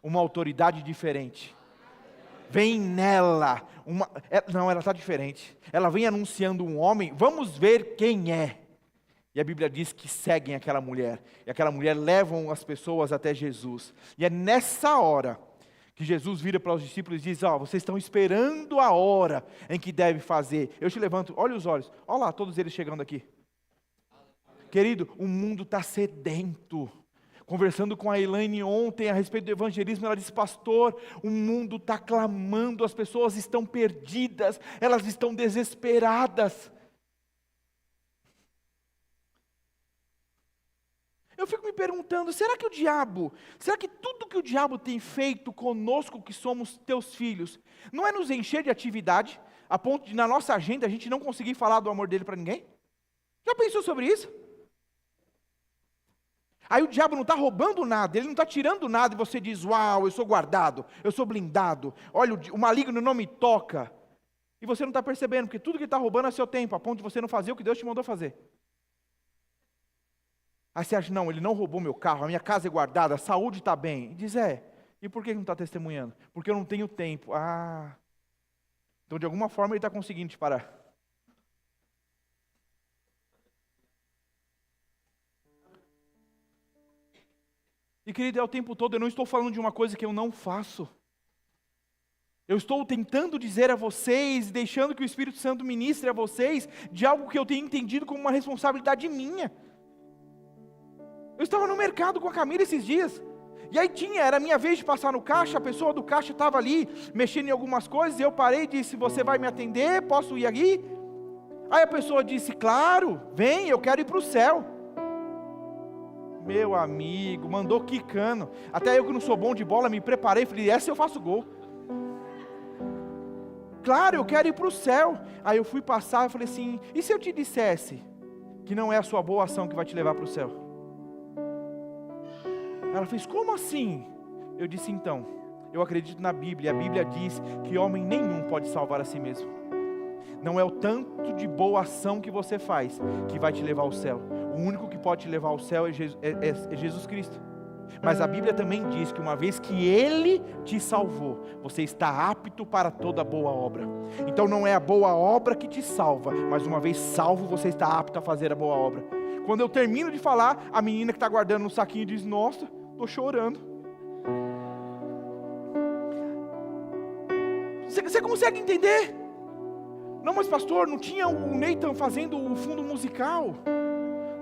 uma autoridade diferente. Vem nela ela está diferente. Ela vem anunciando um homem, vamos ver quem é. E a Bíblia diz que seguem aquela mulher. E aquela mulher levam as pessoas até Jesus. E é nessa hora que Jesus vira para os discípulos e diz: ó, vocês estão esperando a hora em que deve fazer. Eu te levanto, olha os olhos, olha lá, todos eles chegando aqui. Querido, o mundo está sedento. Conversando com a Elaine ontem a respeito do evangelismo, ela disse: pastor, o mundo está clamando, as pessoas estão perdidas, elas estão desesperadas. Eu fico me perguntando, será que tudo que o diabo tem feito conosco que somos teus filhos, não é nos encher de atividade, a ponto de na nossa agenda a gente não conseguir falar do amor dele para ninguém? Já pensou sobre isso? Aí o diabo não está roubando nada, ele não está tirando nada e você diz: uau, eu sou guardado, eu sou blindado, olha, o maligno não me toca. E você não está percebendo, porque tudo que está roubando é seu tempo, a ponto de você não fazer o que Deus te mandou fazer. Aí você acha: não, ele não roubou meu carro, a minha casa é guardada, a saúde está bem. E diz: e por que não está testemunhando? Porque eu não tenho tempo. Ah, então de alguma forma ele está conseguindo te parar. E querido, é o tempo todo, eu não estou falando de uma coisa que eu não faço. Eu estou tentando dizer a vocês, deixando que o Espírito Santo ministre a vocês, de algo que eu tenho entendido como uma responsabilidade minha. Eu estava no mercado com a Camila esses dias, e aí era minha vez de passar no caixa, a pessoa do caixa estava ali, mexendo em algumas coisas, e eu parei e disse: você vai me atender? Posso ir aqui? Aí a pessoa disse: claro, vem, eu quero ir para o céu. Meu amigo, mandou quicando. Até eu que não sou bom de bola, me preparei, falei: essa eu faço gol. Claro, eu quero ir para o céu. Aí eu fui passar e falei assim: e se eu te dissesse que não é a sua boa ação que vai te levar para o céu? Ela fez: como assim? Eu disse: então, eu acredito na Bíblia. A Bíblia diz que homem nenhum pode salvar a si mesmo. Não é o tanto de boa ação que você faz que vai te levar ao céu. O único que pode te levar ao céu é Jesus Cristo. Mas a Bíblia também diz que uma vez que Ele te salvou, você está apto para toda boa obra. Então não é a boa obra que te salva, mas uma vez salvo, você está apto a fazer a boa obra. Quando eu termino de falar, a menina que está guardando no saquinho diz: nossa, estou chorando. Você consegue entender? Não, mas pastor, não tinha o Nathan fazendo o fundo musical?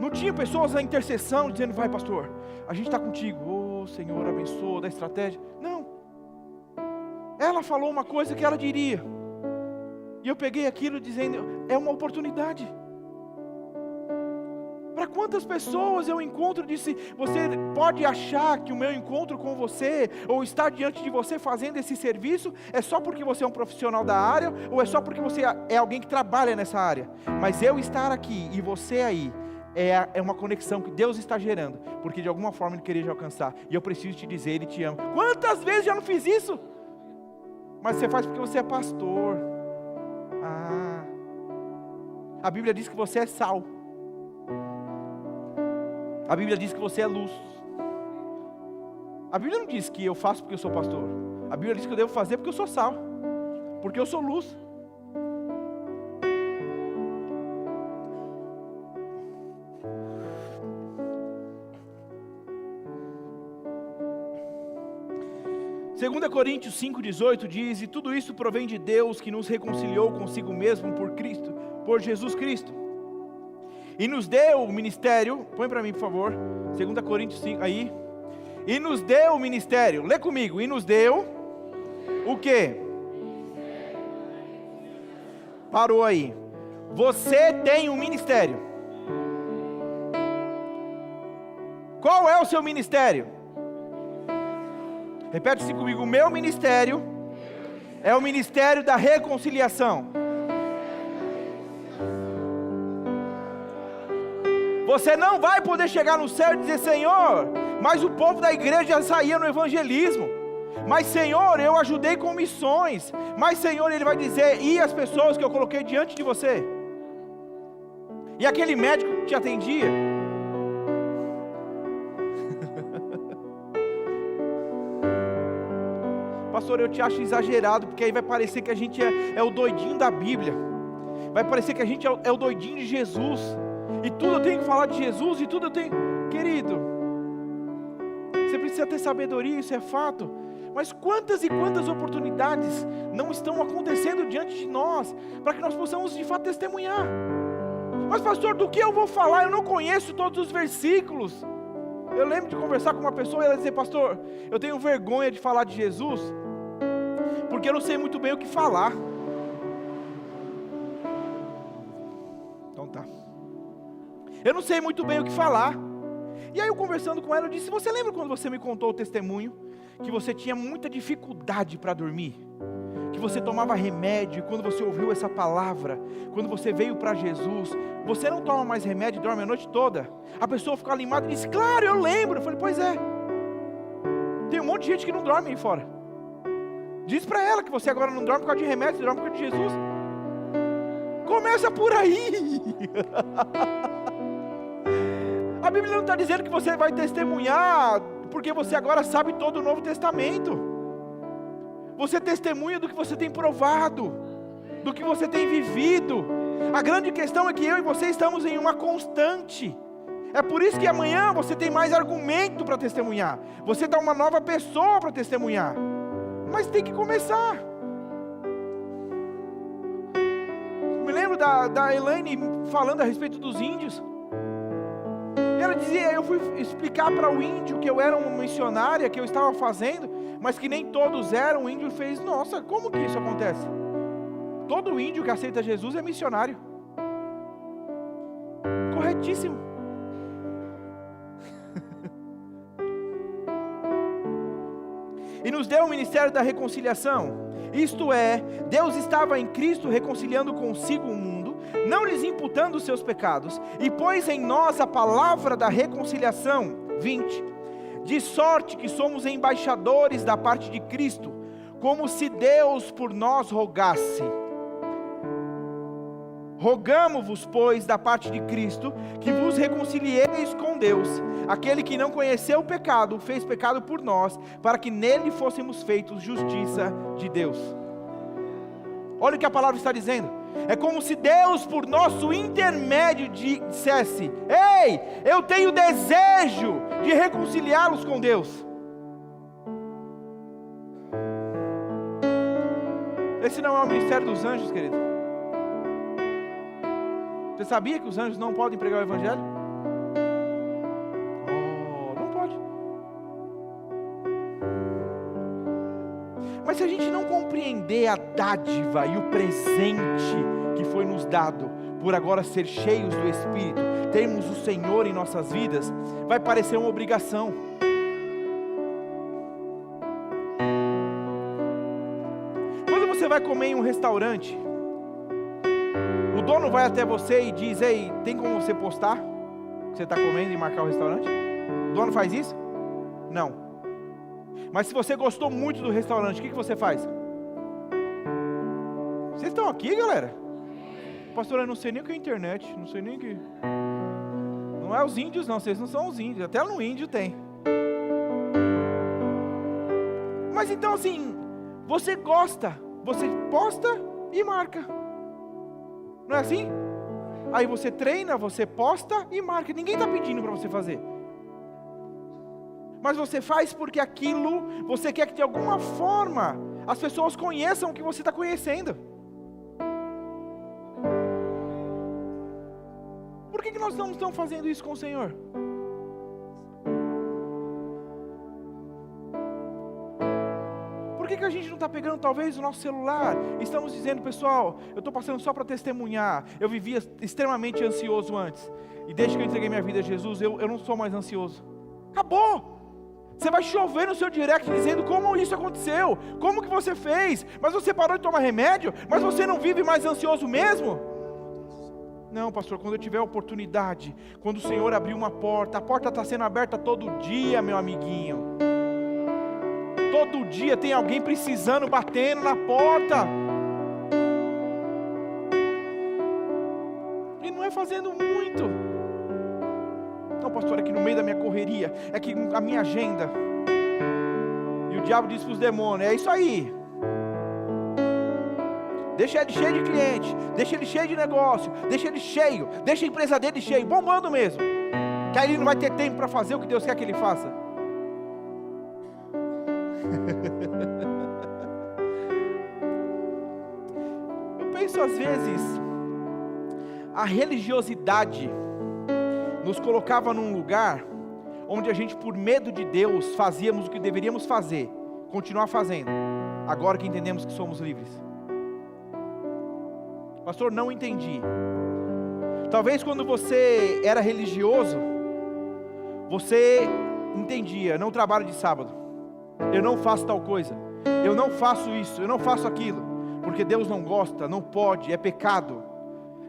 Não tinha pessoas na intercessão dizendo: vai pastor, a gente está contigo, oh Senhor, abençoa, dá estratégia? Não, ela falou uma coisa que ela diria, e eu peguei aquilo dizendo: é uma oportunidade. Para quantas pessoas eu encontro, disse: você pode achar que o meu encontro com você, ou estar diante de você fazendo esse serviço, é só porque você é um profissional da área, ou é só porque você é alguém que trabalha nessa área. Mas eu estar aqui e você aí, é uma conexão que Deus está gerando, porque de alguma forma Ele queria te alcançar, e eu preciso te dizer: Ele te ama. Quantas vezes já não fiz isso? Mas você faz porque você é pastor. A Bíblia diz que você é sal. A Bíblia diz que você é luz. A Bíblia não diz que eu faço porque eu sou pastor. A Bíblia diz que eu devo fazer porque eu sou sal, porque eu sou luz. Segunda Coríntios 5,18 diz: e tudo isso provém de Deus, que nos reconciliou consigo mesmo por Jesus Cristo, e nos deu o ministério. Põe para mim, por favor, 2 Coríntios 5, aí. E nos deu o ministério, lê comigo, e nos deu o quê? Parou aí. Você tem um ministério. Qual é o seu ministério? Repete-se comigo: o meu ministério é o ministério da reconciliação. Você não vai poder chegar no céu e dizer: Senhor, mas o povo da igreja saía no evangelismo, mas Senhor, eu ajudei com missões, mas Senhor, Ele vai dizer: e as pessoas que eu coloquei diante de você? E aquele médico que te atendia? Pastor, eu te acho exagerado, porque aí vai parecer que a gente é o doidinho da Bíblia, vai parecer que a gente é o doidinho de Jesus, e tudo eu tenho que falar de Jesus, e tudo eu tenho... Querido, você precisa ter sabedoria, isso é fato, mas quantas e quantas oportunidades não estão acontecendo diante de nós, para que nós possamos de fato testemunhar. Mas pastor, do que eu vou falar? Eu não conheço todos os versículos. Eu lembro de conversar com uma pessoa e ela dizer: pastor, eu tenho vergonha de falar de Jesus, porque eu não sei muito bem o que falar. Então tá. Eu não sei muito bem o que falar. E aí eu conversando com ela, eu disse: você lembra quando você me contou o testemunho, que você tinha muita dificuldade para dormir? Que você tomava remédio, e quando você ouviu essa palavra, quando você veio para Jesus, você não toma mais remédio e dorme a noite toda? A pessoa ficou animada e disse: claro, eu lembro. Eu falei: pois é, tem um monte de gente que não dorme aí fora. Diz para ela que você agora não dorme por causa de remédio, você dorme por causa de Jesus. Começa por aí. A Bíblia não está dizendo que você vai testemunhar porque você agora sabe todo o Novo Testamento. Você testemunha do que você tem provado, do que você tem vivido. A grande questão é que eu e você estamos em uma constante. É por isso que amanhã você tem mais argumento para testemunhar. Você dá uma nova pessoa para testemunhar. Mas tem que começar. Me lembro da Elaine falando a respeito dos índios. E ela dizia: eu fui explicar para o índio que eu era uma missionária, que eu estava fazendo, mas que nem todos eram. O índio fez: nossa, como que isso acontece? Todo índio que aceita Jesus é missionário. Corretíssimo. E nos deu o ministério da reconciliação. Isto é, Deus estava em Cristo reconciliando consigo o mundo, não lhes imputando os seus pecados, e pôs em nós a palavra da reconciliação. 20. De sorte que somos embaixadores da parte de Cristo, como se Deus por nós rogasse. Rogamo-vos, pois, da parte de Cristo, que vos reconcilieis com Deus. Aquele que não conheceu o pecado, fez pecado por nós, para que nele fôssemos feitos justiça de Deus. Olha o que a palavra está dizendo. É como se Deus, por nosso intermédio, dissesse: ei, eu tenho desejo de reconciliá-los com Deus. Esse não é o ministério dos anjos, querido. Você sabia que os anjos não podem pregar o evangelho? Oh, não pode. Mas se a gente não compreender a dádiva e o presente que foi nos dado, por agora ser cheios do Espírito, termos o Senhor em nossas vidas, vai parecer uma obrigação. Quando você vai comer em um restaurante, o dono vai até você e diz: ei, tem como você postar que você está comendo e marcar o restaurante? O dono faz isso? Não. Mas se você gostou muito do restaurante, o que você faz? Vocês estão aqui, galera? Pastor, eu não sei nem o que é internet, não sei nem o que... Não é os índios não, vocês não são os índios, até no índio tem. Mas então assim, Você gosta, você posta e marca. Não é assim? Aí você treina, você posta e marca. Ninguém está pedindo para você fazer. Mas você faz porque aquilo, você quer que de alguma forma as pessoas conheçam o que você está conhecendo. Por que nós não estamos fazendo isso com o Senhor? Por que a gente não está pegando talvez o nosso celular? Estamos dizendo, pessoal, eu estou passando só para testemunhar. Eu vivia extremamente ansioso antes. E desde que eu entreguei minha vida a Jesus, eu não sou mais ansioso. Acabou! Você vai chover no seu direct dizendo como isso aconteceu, como que você fez, mas você parou de tomar remédio, mas você não vive mais ansioso mesmo? Não, pastor, quando eu tiver a oportunidade, quando o Senhor abrir uma porta, a porta está sendo aberta todo dia, meu amiguinho. Todo dia tem alguém precisando, batendo na porta. E não é fazendo muito. Não, pastor, é que no meio da minha correria, é que a minha agenda, e o diabo diz para os demônios, é isso aí, deixa ele cheio de cliente, deixa ele cheio de negócio, deixa ele cheio, deixa a empresa dele cheia, bombando mesmo, que aí ele não vai ter tempo para fazer o que Deus quer que ele faça. Eu penso às vezes, a religiosidade nos colocava num lugar onde a gente, por medo de Deus, fazíamos o que deveríamos fazer, continuar fazendo, agora que entendemos que somos livres. Pastor, não entendi. Talvez quando você era religioso, você entendia, não trabalho de sábado, eu não faço tal coisa, eu não faço isso, eu não faço aquilo, porque Deus não gosta, não pode, é pecado.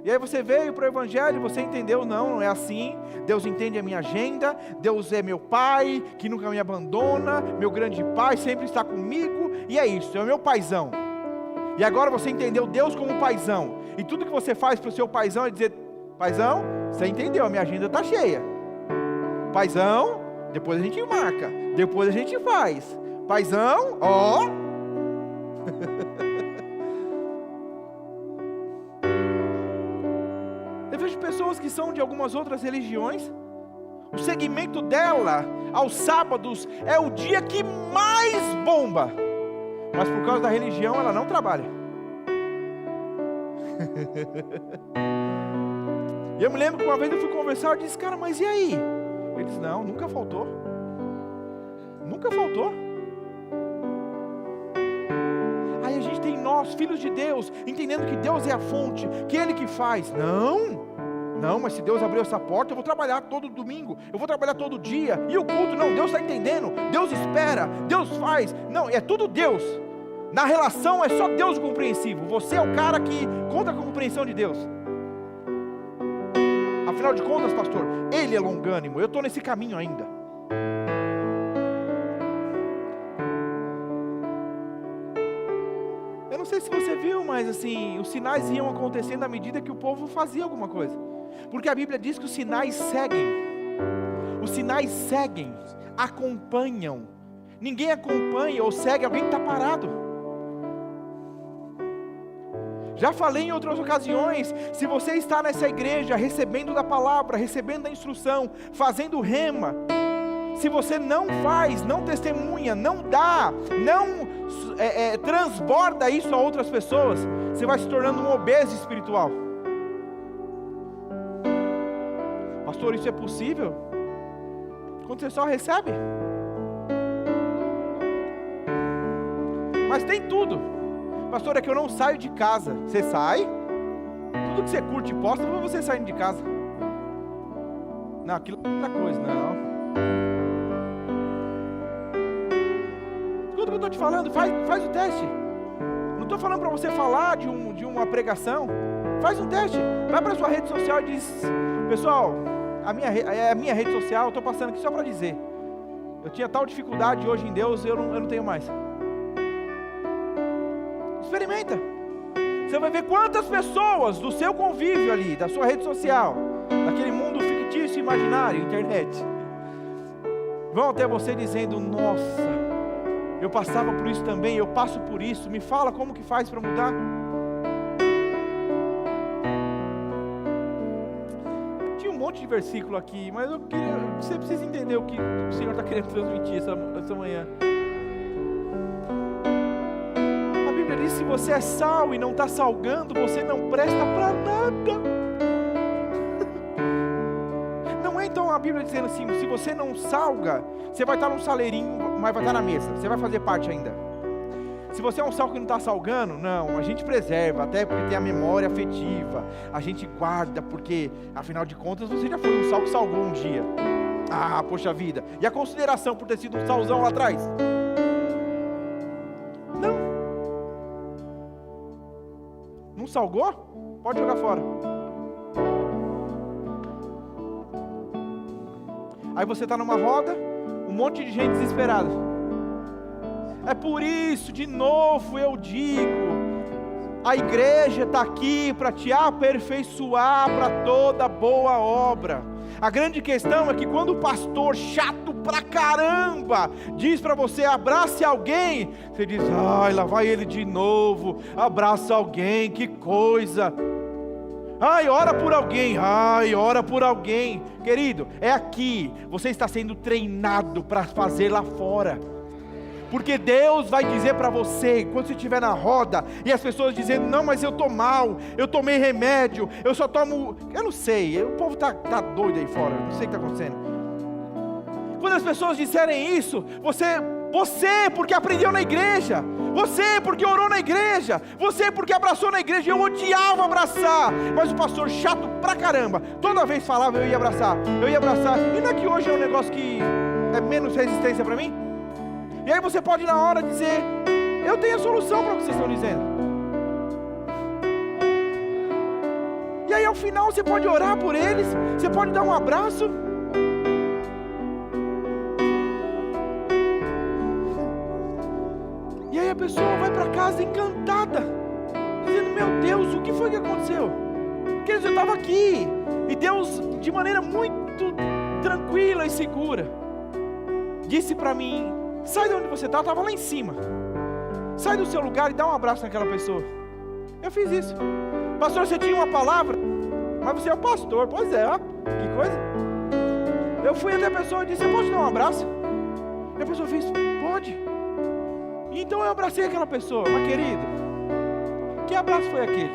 E aí você veio para o Evangelho, você entendeu, não é assim. Deus entende a minha agenda, Deus é meu Pai, que nunca me abandona, meu grande Pai, sempre está comigo, e é isso, é o meu paizão. E agora você entendeu Deus como paizão, e tudo que você faz para o seu paizão é dizer, paizão, você entendeu, a minha agenda está cheia. Paizão, depois a gente marca, depois a gente faz. Paizão, ó... Eu vejo pessoas que são de algumas outras religiões, o segmento dela aos sábados é o dia que mais bomba, mas por causa da religião ela não trabalha. E eu me lembro que uma vez eu fui conversar, eu disse, cara, mas e aí? Ele disse, não, nunca faltou. Nunca faltou. Aí a gente tem nós, filhos de Deus, entendendo que Deus é a fonte, que Ele que faz. Não, mas se Deus abriu essa porta, eu vou trabalhar todo domingo, eu vou trabalhar todo dia, e o culto, não, Deus está entendendo, Deus espera, Deus faz, não, é tudo Deus, na relação é só Deus compreensivo, você é o cara que conta com a compreensão de Deus. Afinal de contas, pastor, Ele é longânimo, eu estou nesse caminho ainda. Eu não sei se você viu, mas assim, os sinais iam acontecendo à medida que o povo fazia alguma coisa, porque a Bíblia diz que os sinais seguem, acompanham. Ninguém acompanha ou segue alguém que está parado. Já falei em outras ocasiões, se você está nessa igreja, recebendo da palavra, recebendo da instrução, fazendo rema, se você não faz, não testemunha, não dá, não transborda isso a outras pessoas, você vai se tornando um obeso espiritual. Pastor, isso é possível? Quando você só recebe? Mas tem tudo. Pastor, é que eu não saio de casa. Você sai? Tudo que você curte e posta, não é você saindo de casa. Não, aquilo é outra coisa, não. Escuta o que eu estou te falando, faz o teste. Não estou falando para você falar de uma pregação. Faz um teste. Vai para a sua rede social e diz, pessoal, a minha rede social, eu estou passando aqui só para dizer, eu tinha tal dificuldade hoje em Deus, eu não tenho mais. Experimenta. Você vai ver quantas pessoas do seu convívio ali, da sua rede social, daquele mundo fictício, imaginário, internet, vão até você dizendo, nossa, Eu passava por isso também, eu passo por isso. Me fala como que faz para mudar. Tinha um monte de versículo aqui, mas você precisa entender o que o Senhor está querendo transmitir essa manhã. A Bíblia diz: se você é sal e não está salgando, você não presta para nada. Não é então a Bíblia dizendo assim: se você não salga, você vai estar num saleirinho, mas vai estar na mesa, você vai fazer parte ainda. Se você é um sal que não está salgando, não, a gente preserva, até porque tem a memória afetiva, a gente guarda, porque afinal de contas você já foi um sal que salgou um dia. Ah, poxa vida, e a consideração por ter sido um salzão lá atrás? Não salgou? Pode jogar fora. Aí você está numa roda, um monte de gente desesperada. É por isso, de novo eu digo, a igreja está aqui para te aperfeiçoar para toda boa obra. A grande questão é que quando o pastor chato pra caramba diz para você: abrace alguém, você diz: ai, lá vai ele de novo, abraça alguém, que coisa. Ai, ora por alguém, ai, ora por alguém. Querido, é aqui, você está sendo treinado para fazer lá fora. Porque Deus vai dizer para você, quando você estiver na roda, e as pessoas dizendo: não, mas eu estou mal, eu tomei remédio, eu só tomo, eu não sei, o povo está doido aí fora, não sei o que está acontecendo. Quando as pessoas disserem isso, você porque aprendeu na igreja, você porque orou na igreja, você porque abraçou na igreja. Eu odiava abraçar, mas o pastor chato pra caramba, toda vez falava, eu ia abraçar, e não é que hoje é um negócio que é menos resistência para mim? E aí você pode na hora dizer: eu tenho a solução para o que vocês estão dizendo. E aí ao final você pode orar por eles, você pode dar um abraço. E aí a pessoa vai para casa encantada, dizendo: meu Deus, o que foi que aconteceu? Porque eu estava aqui, e Deus, de maneira muito tranquila e segura, disse para mim: sai de onde você está, eu estava lá em cima, sai do seu lugar e dá um abraço naquela pessoa. Eu fiz isso. Pastor, você tinha uma palavra, mas você é o pastor. Pois é, ó, que coisa. Eu fui até a pessoa e disse: eu posso dar um abraço? E a pessoa fez: pode. E então eu abracei aquela pessoa. Mas querido, que abraço foi aquele?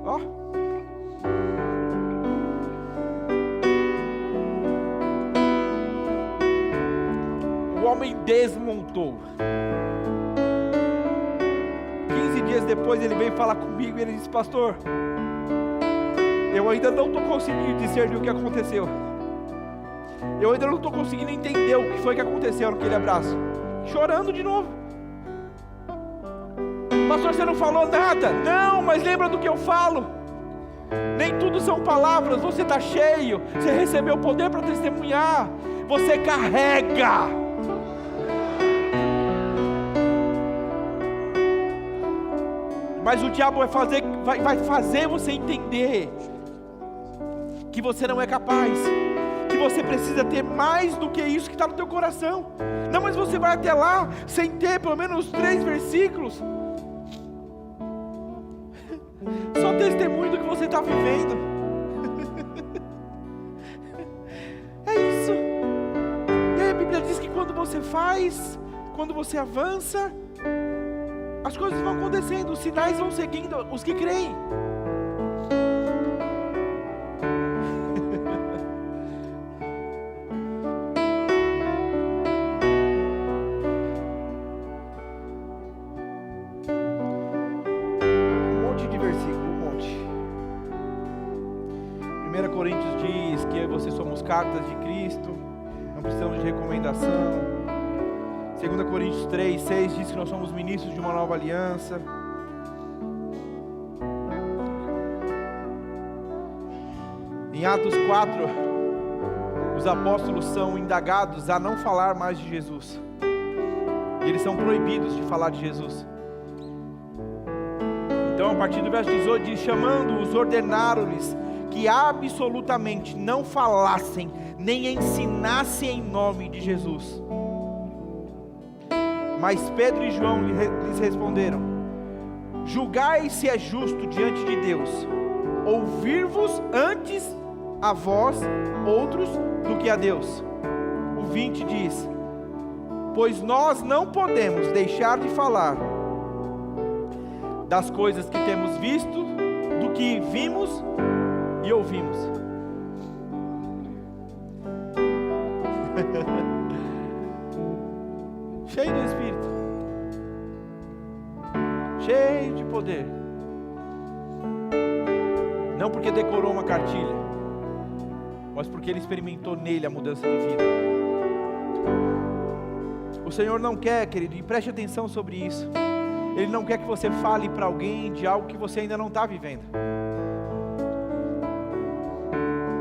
Ó, o homem desmontou. 15 dias depois ele veio falar comigo e ele disse: pastor, eu ainda não estou conseguindo discernir o que aconteceu. Eu ainda não estou conseguindo entender o que foi que aconteceu naquele abraço. Chorando de novo. Pastor, você não falou nada? Não, mas lembra do que eu falo. Nem tudo são palavras. Você está cheio, você recebeu poder para testemunhar, você carrega. Mas o diabo vai fazer você entender que você não é capaz, que você precisa ter mais do que isso que está no teu coração. Não, mas você vai até lá sem ter pelo menos 3 versículos. Só testemunho do que você está vivendo. É isso. E aí a Bíblia diz que quando você faz, quando você avança, as coisas vão acontecendo, os sinais vão seguindo os que creem. Um monte de versículo, um monte. 1 Coríntios diz que você somos cartas de Cristo, não precisamos de recomendação. 2 Coríntios 3, 6 diz que nós somos ministros de uma nova aliança. Em Atos 4, os apóstolos são indagados a não falar mais de Jesus. E eles são proibidos de falar de Jesus. Então a partir do verso 18 diz: chamando-os, ordenaram-lhes que absolutamente não falassem, nem ensinassem em nome de Jesus. Mas Pedro e João lhes responderam: julgai se é justo diante de Deus ouvir-vos antes a vós outros do que a Deus. O 20 diz: pois nós não podemos deixar de falar das coisas que temos visto, do que vimos e ouvimos. Cheio do Espírito, cheio de poder, não porque decorou uma cartilha, mas porque ele experimentou nele a mudança de vida. O Senhor não quer, querido, e preste atenção sobre isso, Ele não quer que você fale para alguém de algo que você ainda não está vivendo.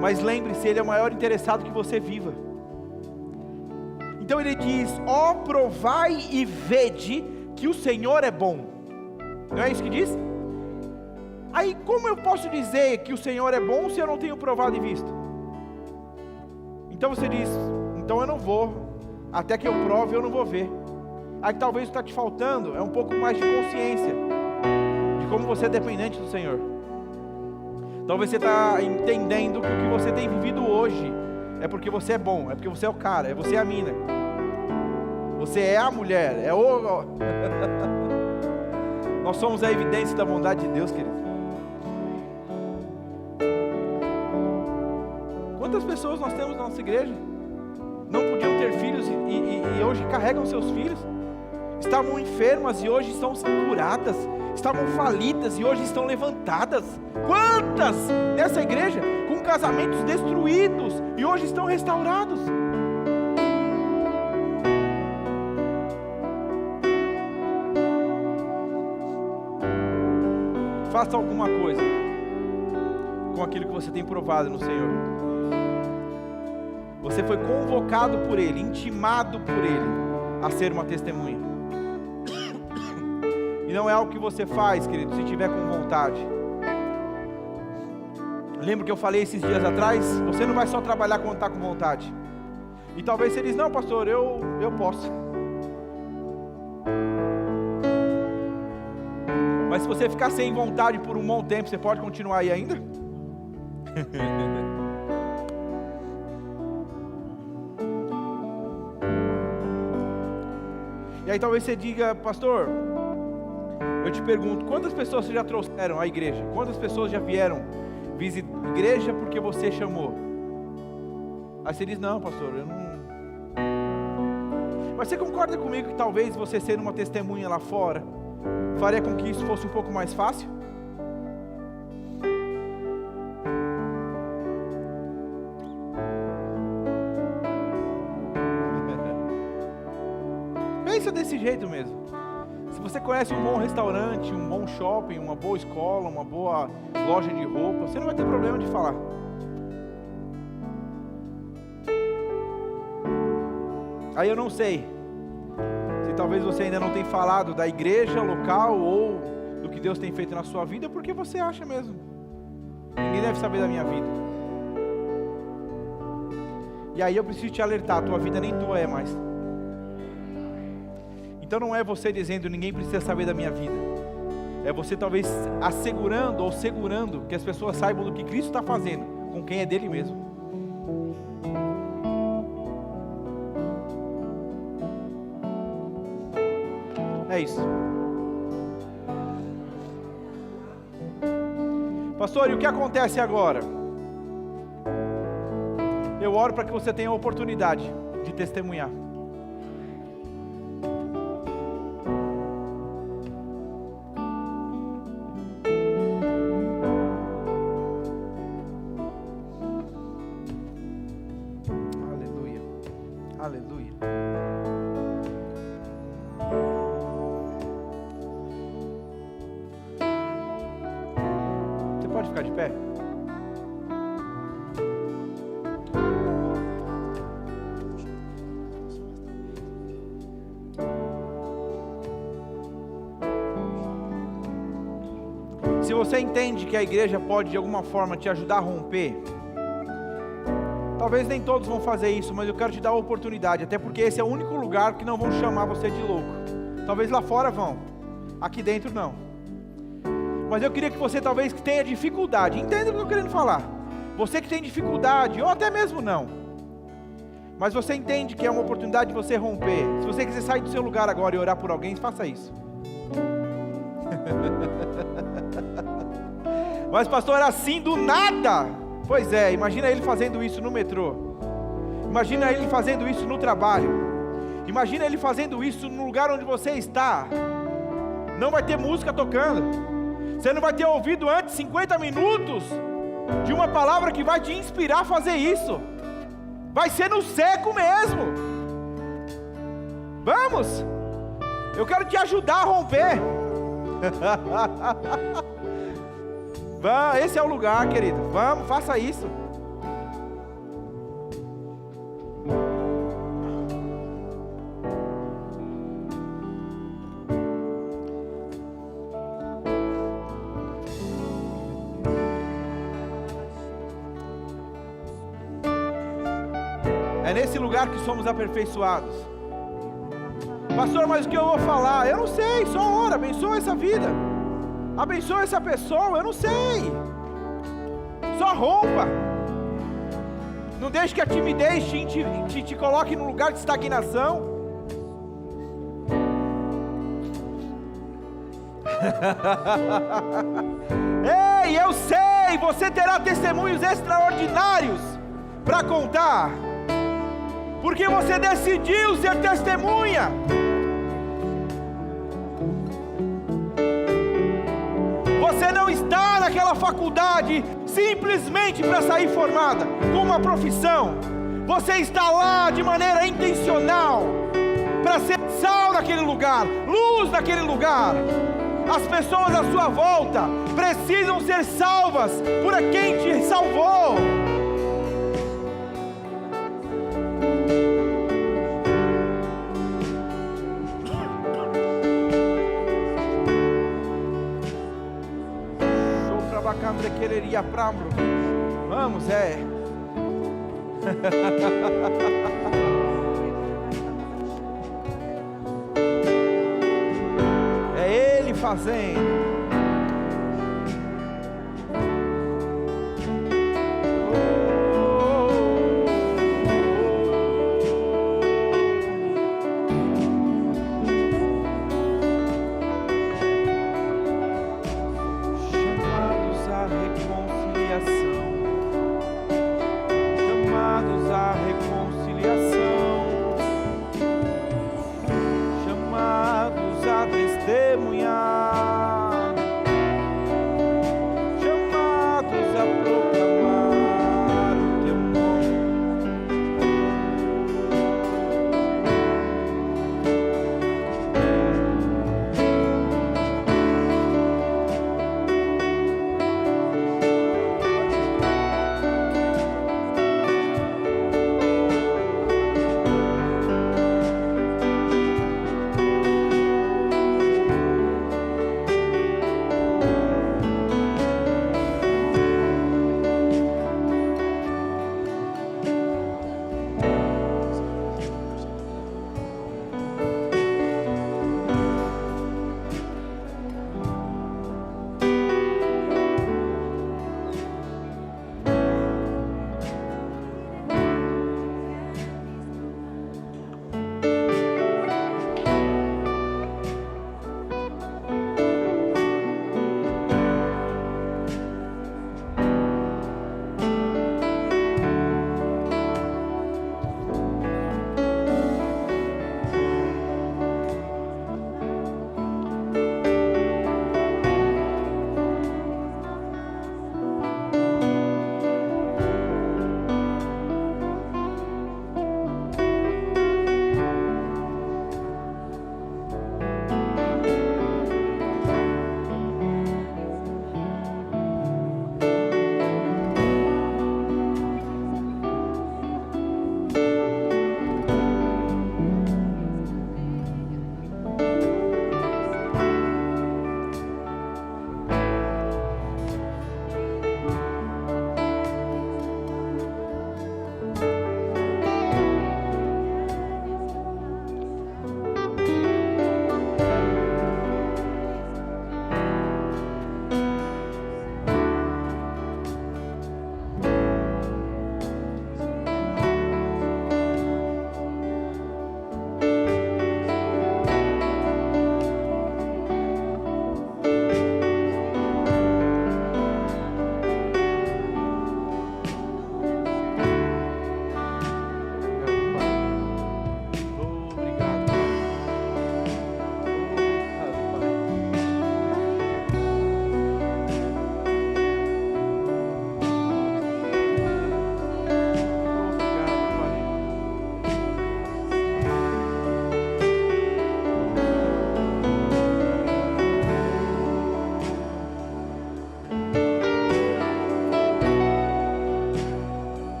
Mas lembre-se, Ele é o maior interessado que você viva. Então Ele diz: ó, provai e vede que o Senhor é bom. Não é isso que diz? Aí como eu posso dizer que o Senhor é bom se eu não tenho provado e visto? Então você diz: então eu não vou, até que eu prove eu não vou ver. Aí talvez o que está te faltando é um pouco mais de consciência de como você é dependente do Senhor. Talvez você está entendendo que o que você tem vivido hoje é porque você é bom, é porque você é o cara, é você a mina, você é a mulher, é o... Nós somos a evidência da bondade de Deus, querido. Quantas pessoas nós temos na nossa igreja? Não podiam ter filhos e hoje carregam seus filhos. Estavam enfermas e hoje estão curadas. Estavam falidas e hoje estão levantadas. Quantas nessa igreja com casamentos destruídos e hoje estão restaurados? Faça alguma coisa com aquilo que você tem provado no Senhor. Você foi convocado por Ele, intimado por Ele a ser uma testemunha. E não é algo que você faz, querido, se tiver com vontade. Lembra que eu falei esses dias atrás? Você não vai só trabalhar quando está com vontade. E talvez você diz: não, pastor, eu posso. Mas se você ficar sem vontade por um bom tempo, você pode continuar aí ainda? E aí talvez você diga: pastor, eu te pergunto, quantas pessoas você já trouxeram à igreja? Quantas pessoas já vieram visitar a igreja porque você chamou? Aí você diz: não, pastor, eu não... Mas você concorda comigo que talvez você ser uma testemunha lá fora faria com que isso fosse um pouco mais fácil? Pensa desse jeito mesmo. Se você conhece um bom restaurante, um bom shopping, uma boa escola, uma boa loja de roupa, você não vai ter problema de falar. Aí eu não sei se talvez você ainda não tenha falado da igreja local ou do que Deus tem feito na sua vida, porque você acha mesmo: ninguém deve saber da minha vida. E aí eu preciso te alertar: a tua vida nem tua é mais. Então não é você dizendo: ninguém precisa saber da minha vida. É você talvez assegurando ou segurando que as pessoas saibam do que Cristo está fazendo com quem é dele mesmo. É isso. Pastor, e o que acontece agora? Eu oro para que você tenha a oportunidade de testemunhar. Aleluia. Aleluia. Pode ficar de pé? Se você entende que a igreja pode de alguma forma te ajudar a romper, talvez nem todos vão fazer isso, mas eu quero te dar a oportunidade, até porque esse é o único lugar que não vão chamar você de louco. Talvez lá fora vão, aqui dentro não. Mas eu queria que você talvez que tenha dificuldade, entenda o que eu estou querendo falar. Você que tem dificuldade, ou até mesmo não, mas você entende que é uma oportunidade de você romper. Se você quiser sair do seu lugar agora e orar por alguém, faça isso. Mas pastor, assim do nada? Pois é, imagina ele fazendo isso no metrô. Imagina ele fazendo isso no trabalho. Imagina ele fazendo isso no lugar onde você está. Não vai ter música tocando. Você não vai ter ouvido antes 50 minutos de uma palavra que vai te inspirar a fazer isso. Vai ser no seco mesmo. Vamos. Eu quero te ajudar a romper. Esse é o lugar, querido. Vamos, faça isso. É nesse lugar que somos aperfeiçoados. Pastor, mas o que eu vou falar? Eu não sei, só ora, abençoa essa vida, abençoa essa pessoa, eu não sei. Só rompa. Não deixe que a timidez te coloque num lugar de estagnação. Ei, eu sei, você terá testemunhos extraordinários para contar, porque você decidiu ser testemunha. Você não está naquela faculdade simplesmente para sair formada com uma profissão. Você está lá de maneira intencional para ser sal naquele lugar, luz naquele lugar. As pessoas à sua volta precisam ser salvas por quem te salvou. Vamos, é Ele fazendo. Chamados a testemunhar.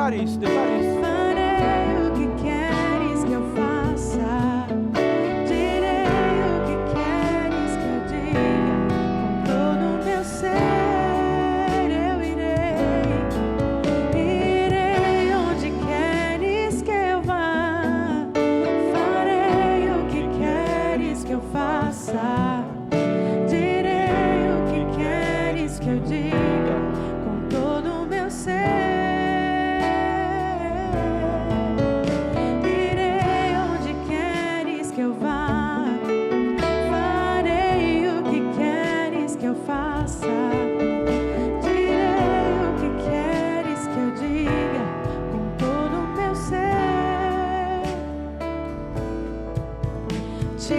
Declare isso, declare isso. Farei o que queres que eu faça, direi o que queres que eu diga, com todo o meu ser eu irei onde queres que eu vá, farei o que queres que eu faça, direi o que queres que eu diga, com todo o meu ser. Te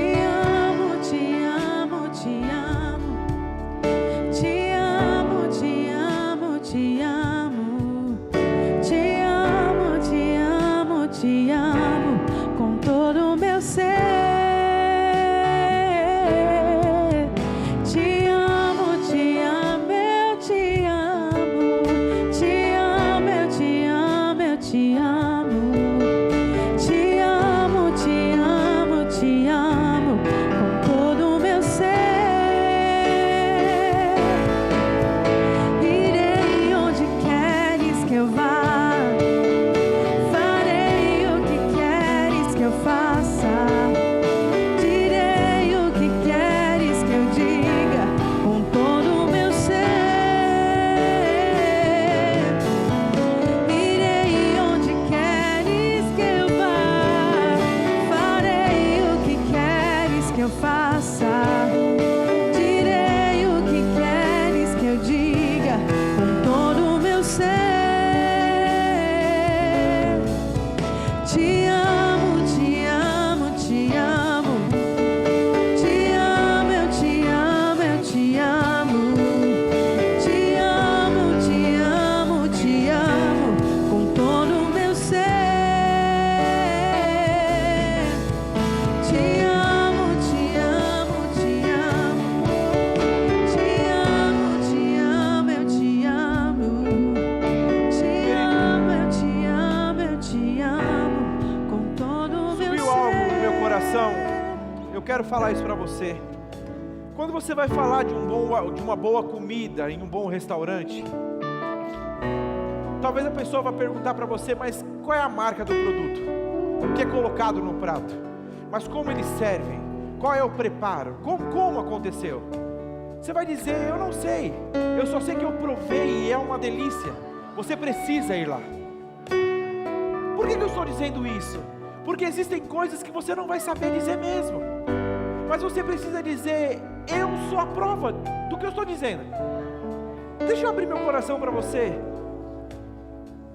amo com todo o meu ser. Te amo, eu te amo. Te amo, eu te amo, eu te amo. Te amo, te amo com todo o meu ser. Irei onde queres que eu vá. Eu quero falar isso para você. Quando você vai falar de uma boa comida em um bom restaurante, talvez a pessoa vá perguntar para você, mas qual é a marca do produto? O que é colocado no prato? Mas como eles servem? Qual é o preparo? Como aconteceu? Você vai dizer, eu não sei, eu só sei que eu provei e é uma delícia. Você precisa ir lá. Por que eu estou dizendo isso? Porque existem coisas que você não vai saber dizer mesmo, mas você precisa dizer, eu sou a prova do que eu estou dizendo. Deixa eu abrir meu coração para você.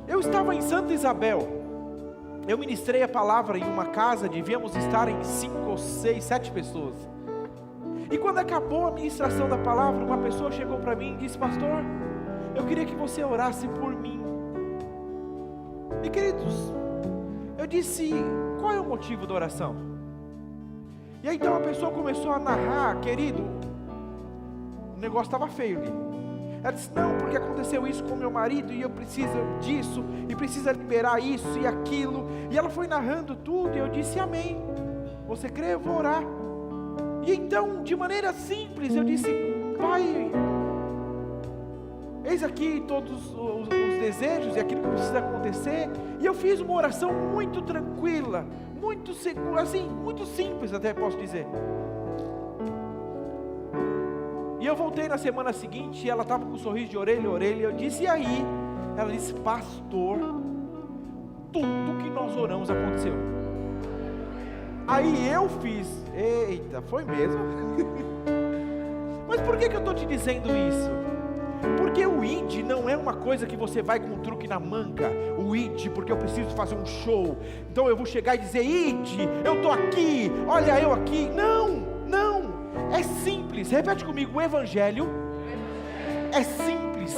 Eu estava em Santa Isabel, eu ministrei a palavra em uma casa, devíamos estar em 5, 6, 7 pessoas. E quando acabou a ministração da palavra, uma pessoa chegou para mim e disse, pastor, eu queria que você orasse por mim. E queridos, eu disse, qual é o motivo da oração? E aí então a pessoa começou a narrar, querido, o negócio estava feio ali. Ela disse, não, porque aconteceu isso com meu marido, e eu preciso disso, e precisa liberar isso e aquilo. E ela foi narrando tudo, e eu disse, amém. Você crê? Eu vou orar. E então, de maneira simples, eu disse, Pai, eis aqui todos os desejos e aquilo que precisa acontecer. E eu fiz uma oração muito tranquila, muito segura, assim, muito simples até posso dizer. E eu voltei na semana seguinte, e ela estava com um sorriso de orelha a orelha, e eu disse, e aí? Ela disse, pastor, tudo que nós oramos aconteceu. Aí eu fiz, eita, foi mesmo? Mas por que eu estou te dizendo isso? Porque o ID não é uma coisa que você vai com um truque na manga. O ID, porque eu preciso fazer um show, então eu vou chegar e dizer, ID, eu estou aqui, olha eu aqui. Não, é simples, repete comigo, o Evangelho é simples.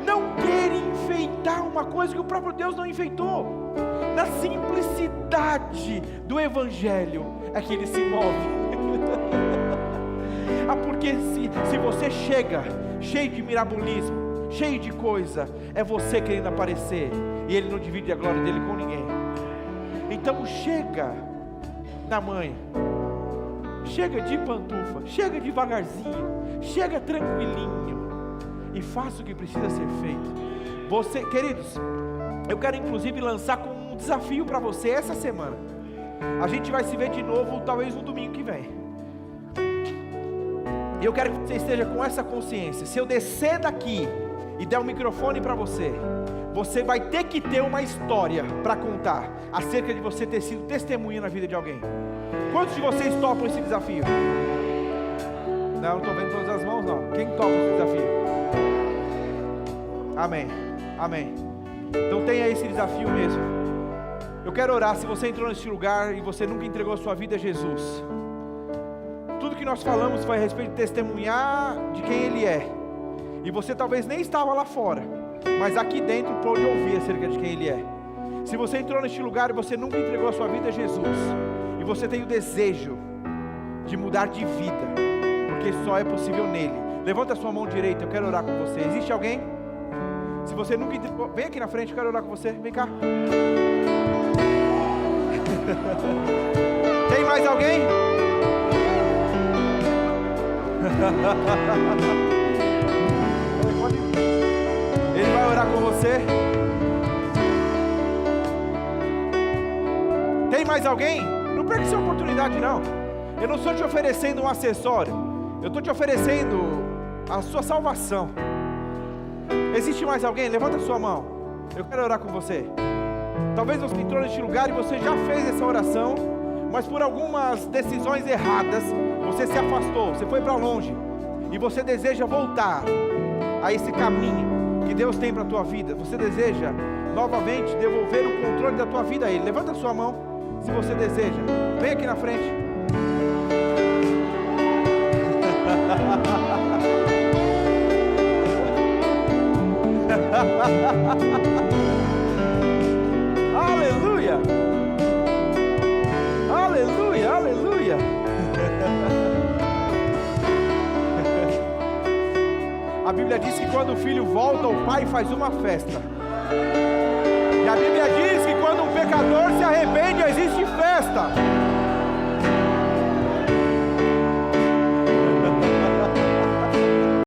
Não queira enfeitar uma coisa que o próprio Deus não enfeitou. Na simplicidade do Evangelho é que ele se move. Porque se você chega cheio de mirabolismo, cheio de coisa. É você querendo aparecer, e Ele não divide a glória dele com ninguém. Então chega na manhã, chega de pantufa, chega devagarzinho, chega tranquilinho, e faça o que precisa ser feito. Você, queridos, eu quero inclusive lançar como um desafio para você essa semana. A gente vai se ver de novo, talvez no domingo que vem. E eu quero que você esteja com essa consciência. Se eu descer daqui e der um microfone para você, você vai ter que ter uma história para contar acerca de você ter sido testemunha na vida de alguém. Quantos de vocês topam esse desafio? Não estou vendo todas as mãos não. Quem topa esse desafio? Amém, amém. Então tenha esse desafio mesmo. Eu quero orar. Se você entrou nesse lugar e você nunca entregou a sua vida a Jesus, tudo que nós falamos foi a respeito de testemunhar de quem Ele é. E você talvez nem estava lá fora, mas aqui dentro pode ouvir acerca de quem Ele é. Se você entrou neste lugar e você nunca entregou a sua vida a Jesus, e você tem o desejo de mudar de vida, porque só é possível nele, levanta a sua mão direita, eu quero orar com você. Existe alguém? Se você nunca entregou, vem aqui na frente, eu quero orar com você, vem cá. Tem mais alguém? Ele vai orar com você. Tem mais alguém? Não perca essa oportunidade não. Eu não estou te oferecendo um acessório, eu estou te oferecendo a sua salvação. Existe mais alguém? Levanta a sua mão, eu quero orar com você. Talvez você entrou neste lugar e você já fez essa oração, mas por algumas decisões erradas, você se afastou, você foi para longe, e você deseja voltar a esse caminho que Deus tem para a tua vida. Você deseja novamente devolver o controle da tua vida a Ele. Levanta a sua mão, se você deseja. Vem aqui na frente. Aleluia, aleluia, aleluia. A Bíblia diz que quando o filho volta, o pai faz uma festa.